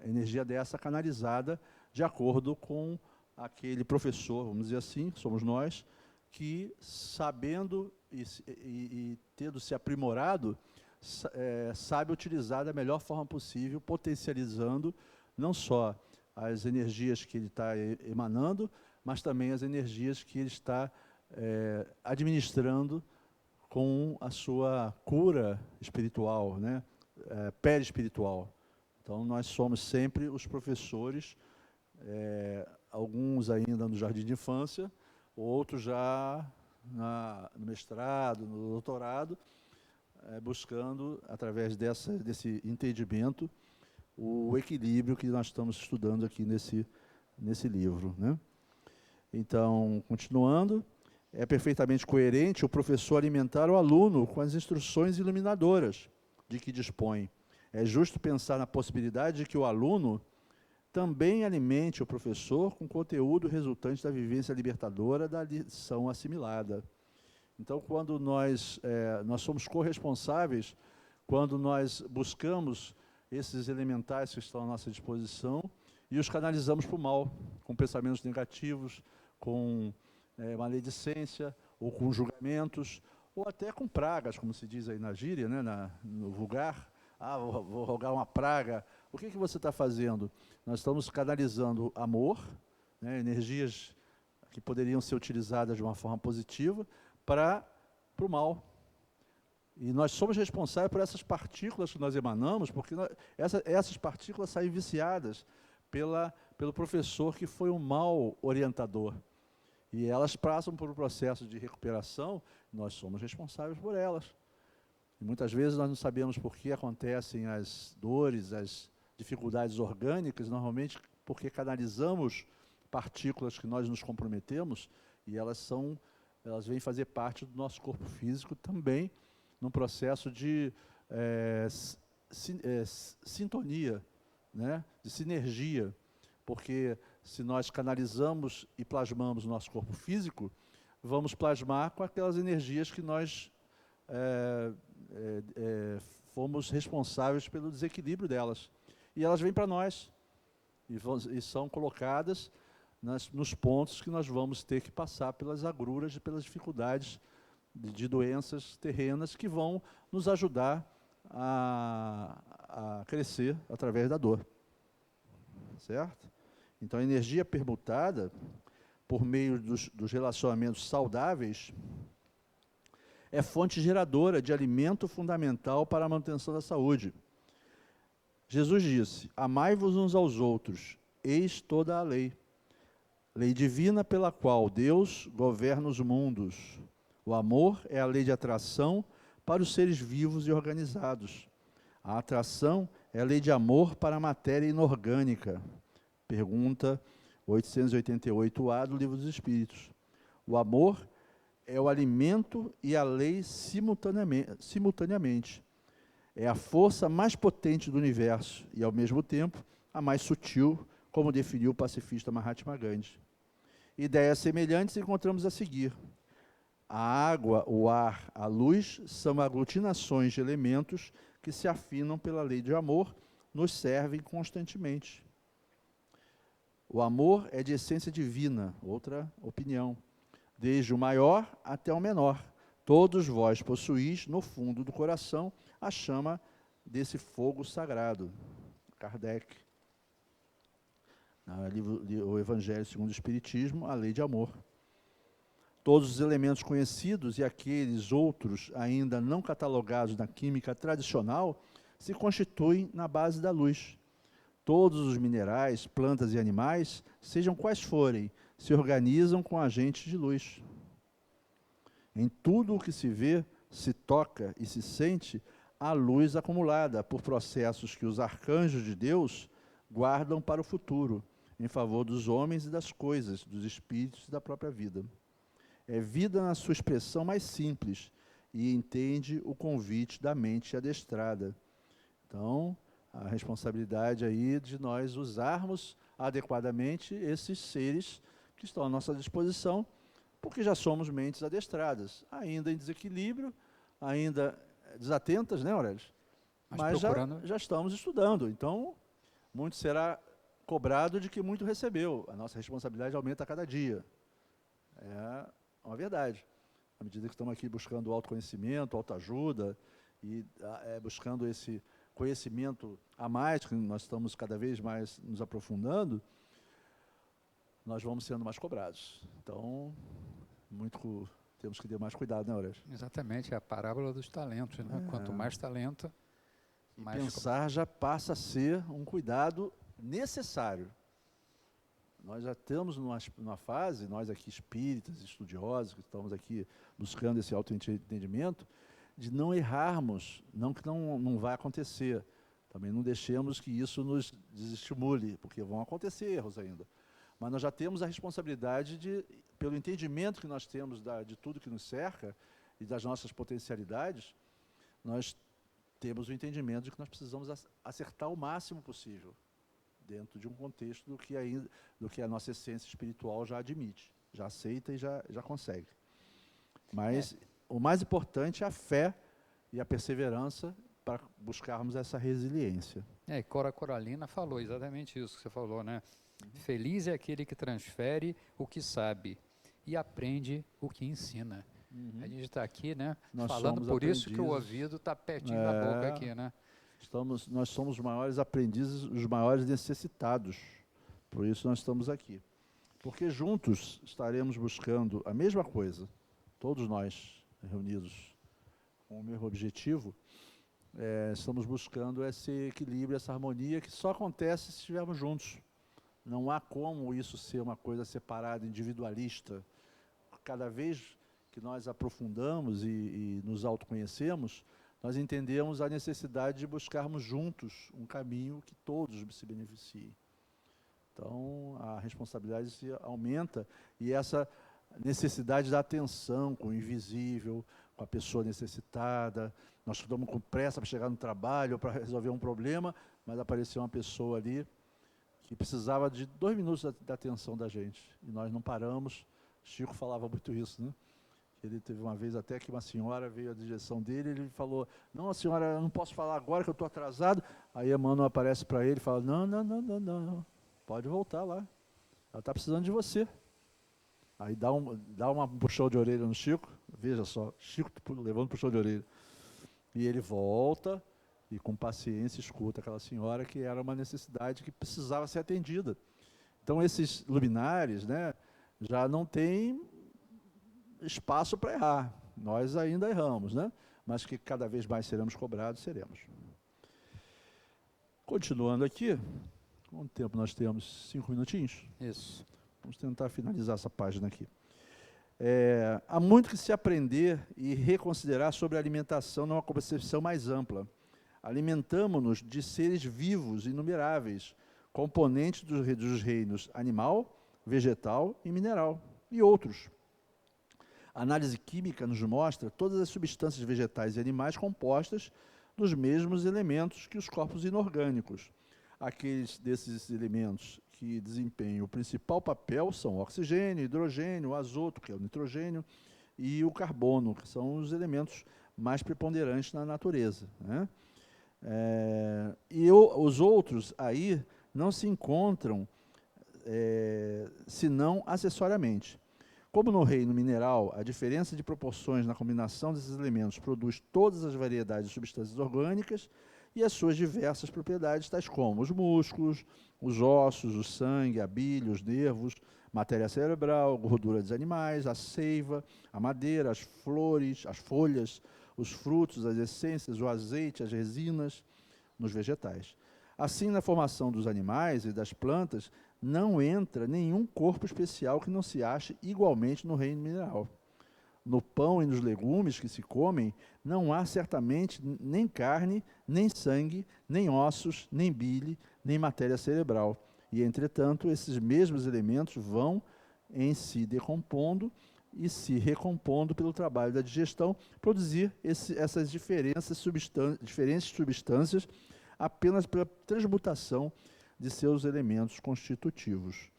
energia dessa canalizada de acordo com aquele professor, vamos dizer assim, somos nós, que sabendo e tendo se aprimorado, sabe utilizar da melhor forma possível, potencializando não só as energias que ele está emanando, mas também as energias que ele está administrando com a sua cura espiritual, né? Perispiritual. Então, nós somos sempre os professores, alguns ainda no jardim de infância, outros já no mestrado, no doutorado, buscando, através desse entendimento, o equilíbrio que nós estamos estudando aqui nesse livro, né? Então, continuando, é perfeitamente coerente o professor alimentar o aluno com as instruções iluminadoras de que dispõe. É justo pensar na possibilidade de que o aluno também alimente o professor com conteúdo resultante da vivência libertadora da lição assimilada. Então, quando nós somos corresponsáveis, quando nós buscamos esses elementais que estão à nossa disposição e os canalizamos para o mal, com pensamentos negativos, com maledicência, ou com julgamentos, ou até com pragas, como se diz aí na gíria, né, no vulgar. Vou rogar uma praga. O que você está fazendo? Nós estamos canalizando amor, né, energias que poderiam ser utilizadas de uma forma positiva para o mal. E nós somos responsáveis por essas partículas que nós emanamos, porque essas partículas saem viciadas pelo professor que foi um mau orientador. E elas passam por um processo de recuperação, nós somos responsáveis por elas. E muitas vezes nós não sabemos por que acontecem as dores, as dificuldades orgânicas, normalmente porque canalizamos partículas que nós nos comprometemos, e elas vêm fazer parte do nosso corpo físico também, num processo de sintonia, né? De sinergia, porque se nós canalizamos e plasmamos o nosso corpo físico, vamos plasmar com aquelas energias que nós fomos responsáveis pelo desequilíbrio delas. E elas vêm para nós, e são colocadas nos pontos que nós vamos ter que passar pelas agruras e pelas dificuldades de doenças terrenas que vão nos ajudar a crescer através da dor. Certo? Então, a energia permutada, por meio dos relacionamentos saudáveis, É fonte geradora de alimento fundamental para a manutenção da saúde. Jesus disse: amai-vos uns aos outros, eis toda a lei. Lei divina pela qual Deus governa os mundos. O amor é a lei de atração para os seres vivos e organizados. A atração é a lei de amor para a matéria inorgânica. Pergunta 888A do Livro dos Espíritos. O amor é o alimento e a lei simultaneamente. É a força mais potente do universo e, ao mesmo tempo, a mais sutil, como definiu o pacifista Mahatma Gandhi. Ideias semelhantes encontramos a seguir. A água, o ar, a luz são aglutinações de elementos que se afinam pela lei de amor, nos servem constantemente. O amor é de essência divina, outra opinião. Desde o maior até o menor, todos vós possuís, no fundo do coração, a chama desse fogo sagrado. Kardec. O Evangelho segundo o Espiritismo, a lei de amor. Todos os elementos conhecidos e aqueles outros ainda não catalogados na química tradicional se constituem na base da luz. Todos os minerais, plantas e animais, sejam quais forem, se organizam com agentes de luz. Em tudo o que se vê, se toca e se sente, há luz acumulada por processos que os arcanjos de Deus guardam para o futuro, em favor dos homens e das coisas, dos espíritos e da própria vida. É vida na sua expressão mais simples e entende o convite da mente adestrada. Então, a responsabilidade aí de nós usarmos adequadamente esses seres que estão à nossa disposição, porque já somos mentes adestradas, ainda em desequilíbrio, ainda desatentas, né, Aurélio? Mas já estamos estudando, então, muito será cobrado de que muito recebeu. A nossa responsabilidade aumenta a cada dia. É uma verdade. À medida que estamos aqui buscando autoconhecimento, autoajuda, e buscando esse conhecimento a mais, que nós estamos cada vez mais nos aprofundando, nós vamos sendo mais cobrados. Então, temos que ter mais cuidado, né, Aurélio? Exatamente, é a parábola dos talentos, né? Quanto mais talento, mais... Pensar já passa a ser um cuidado necessário. Nós já estamos numa fase, nós aqui espíritas, estudiosos, que estamos aqui buscando esse autoentendimento, de não errarmos, não que não vai acontecer. Também não deixemos que isso nos desestimule, porque vão acontecer erros ainda. Mas nós já temos a responsabilidade pelo entendimento que nós temos de tudo que nos cerca e das nossas potencialidades, nós temos o entendimento de que nós precisamos acertar o máximo possível dentro de um contexto do que a nossa essência espiritual já admite, já aceita e já consegue. Mas o mais importante é a fé e a perseverança para buscarmos essa resiliência. E Cora Coralina falou exatamente isso que você falou, né? Feliz é aquele que transfere o que sabe e aprende o que ensina. A gente está aqui, né, falando por isso que o ouvido está pertinho da boca aqui, né? Nós somos os maiores aprendizes, os maiores necessitados. Por isso nós estamos aqui. Porque juntos estaremos buscando a mesma coisa, todos nós reunidos com o mesmo objetivo, estamos buscando esse equilíbrio, essa harmonia que só acontece se estivermos juntos. Não há como isso ser uma coisa separada, individualista. Cada vez que nós aprofundamos e nos autoconhecemos, nós entendemos a necessidade de buscarmos juntos um caminho que todos se beneficiem. Então, a responsabilidade se aumenta e essa necessidade da atenção com o invisível, com a pessoa necessitada. Nós estudamos com pressa para chegar no trabalho, para resolver um problema, mas apareceu uma pessoa ali que precisava de 2 minutos da atenção da gente. E nós não paramos. Chico falava muito isso, né? Ele teve uma vez até que uma senhora veio à direção dele, ele falou, não, senhora, eu não posso falar agora que eu estou atrasado. Aí a Emmanuel aparece para ele e fala, não, pode voltar lá. Ela está precisando de você. Aí dá uma puxão de orelha no Chico, veja só, Chico levando puxão de orelha. E ele volta e com paciência escuta aquela senhora que era uma necessidade que precisava ser atendida. Então esses luminares, né, já não têm espaço para errar, Nós ainda erramos, né? Mas que cada vez mais seremos cobrados, seremos. Continuando aqui, quanto tempo nós temos? 5 minutinhos? Isso. Vamos tentar finalizar essa página aqui. Há muito que se aprender e reconsiderar sobre a alimentação numa concepção mais ampla. Alimentamo-nos de seres vivos inumeráveis, componentes dos reinos animal, vegetal e mineral, e outros. A análise química nos mostra todas as substâncias vegetais e animais compostas dos mesmos elementos que os corpos inorgânicos. Aqueles desses elementos que desempenham o principal papel são o oxigênio, o hidrogênio, o azoto, que é o nitrogênio, e o carbono, que são os elementos mais preponderantes na natureza, né? Os outros aí não se encontram senão acessoriamente. Como no reino mineral, a diferença de proporções na combinação desses elementos produz todas as variedades de substâncias orgânicas e as suas diversas propriedades, tais como os músculos, os ossos, o sangue, a bile, os nervos, matéria cerebral, gordura dos animais, a seiva, a madeira, as flores, as folhas, os frutos, as essências, o azeite, as resinas nos vegetais. Assim, na formação dos animais e das plantas, não entra nenhum corpo especial que não se ache igualmente no reino mineral. No pão e nos legumes que se comem, não há certamente nem carne, nem sangue, nem ossos, nem bile, nem matéria cerebral. E, entretanto, esses mesmos elementos vão em se decompondo e se recompondo pelo trabalho da digestão, produzir essas diferentes substâncias apenas pela transmutação de seus elementos constitutivos.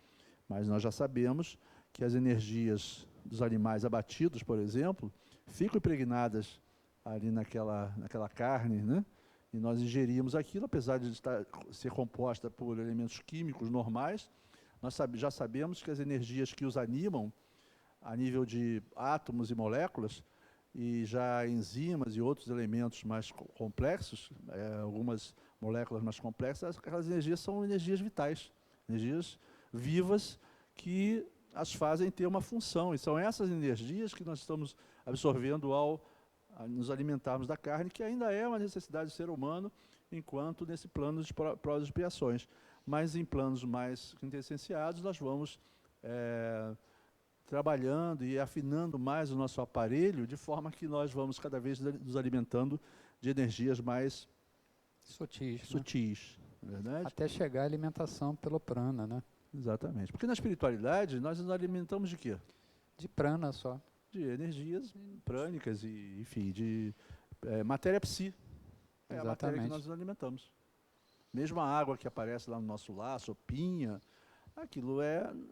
Mas nós já sabemos que as energias dos animais abatidos, por exemplo, ficam impregnadas ali naquela carne, né? E nós ingerimos aquilo, apesar de ser composta por elementos químicos normais, nós já sabemos que as energias que os animam, a nível de átomos e moléculas, e já enzimas e outros elementos mais complexos, algumas moléculas mais complexas, aquelas energias são energias vitais, energias vivas que as fazem ter uma função. E são essas energias que nós estamos absorvendo ao nos alimentarmos da carne, que ainda é uma necessidade do ser humano, enquanto nesse plano de provas e expiações. Mas em planos mais quintessenciados, nós vamos trabalhando e afinando mais o nosso aparelho, de forma que nós vamos cada vez nos alimentando de energias mais sutis, não é verdade? Até chegar à alimentação pelo prana, né? Exatamente. Porque na espiritualidade, nós nos alimentamos de quê? De prana só. De energias prânicas e, enfim, de matéria psi. É a matéria que nós nos alimentamos. Mesmo a água que aparece lá no nosso lar, sopinha, aquilo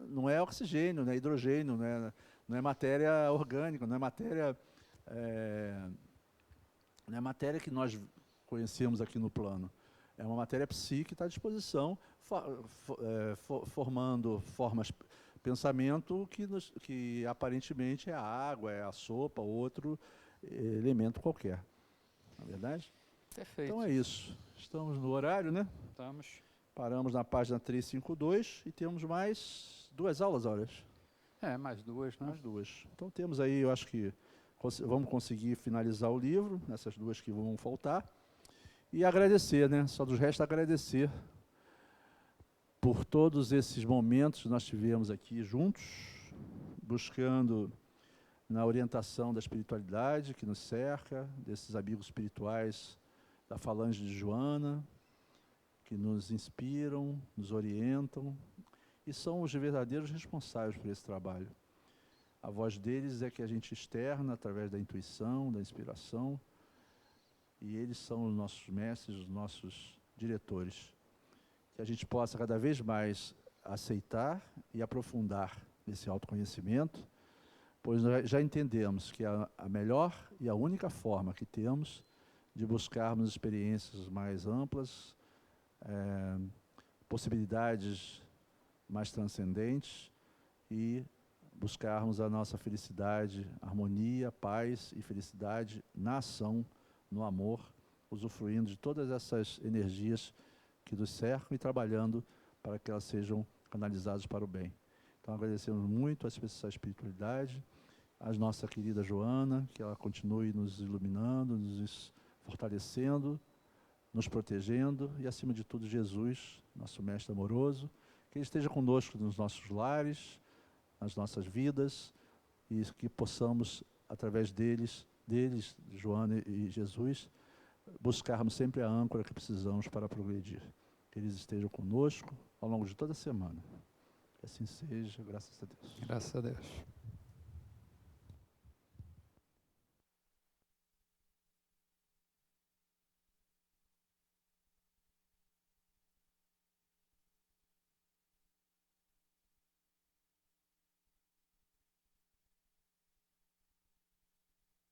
não é oxigênio, não é hidrogênio, não é matéria orgânica, não é matéria que nós conhecemos aqui no plano. É uma matéria psi que está à disposição, formando formas, pensamento que aparentemente é a água, é a sopa, outro elemento qualquer. Não é verdade? Perfeito. Então é isso. Estamos no horário, né? Estamos. Paramos na página 352 e temos mais 2 aulas, horas. Mais 2, né? Mais 2. Então temos aí, eu acho que vamos conseguir finalizar o livro, nessas 2 que vão faltar. E agradecer, né? Só nos resta agradecer por todos esses momentos que nós tivemos aqui juntos, buscando na orientação da espiritualidade que nos cerca, desses amigos espirituais da Falange de Joana, que nos inspiram, nos orientam, e são os verdadeiros responsáveis por esse trabalho. A voz deles é que a gente externa através da intuição, da inspiração, e eles são os nossos mestres, os nossos diretores. Que a gente possa cada vez mais aceitar e aprofundar esse autoconhecimento, pois nós já entendemos que a melhor e a única forma que temos de buscarmos experiências mais amplas, possibilidades mais transcendentes e buscarmos a nossa felicidade, harmonia, paz e felicidade na ação, no amor, usufruindo de todas essas energias que nos cercam e trabalhando para que elas sejam canalizadas para o bem. Então agradecemos muito essa espiritualidade a nossa querida Joana, que ela continue nos iluminando, nos fortalecendo, nos protegendo e, acima de tudo, Jesus, nosso mestre amoroso, que ele esteja conosco nos nossos lares, nas nossas vidas, e que possamos, através deles, Joana e Jesus, buscarmos sempre a âncora que precisamos para progredir. Que eles estejam conosco ao longo de toda a semana. Que assim seja, graças a Deus. Graças a Deus.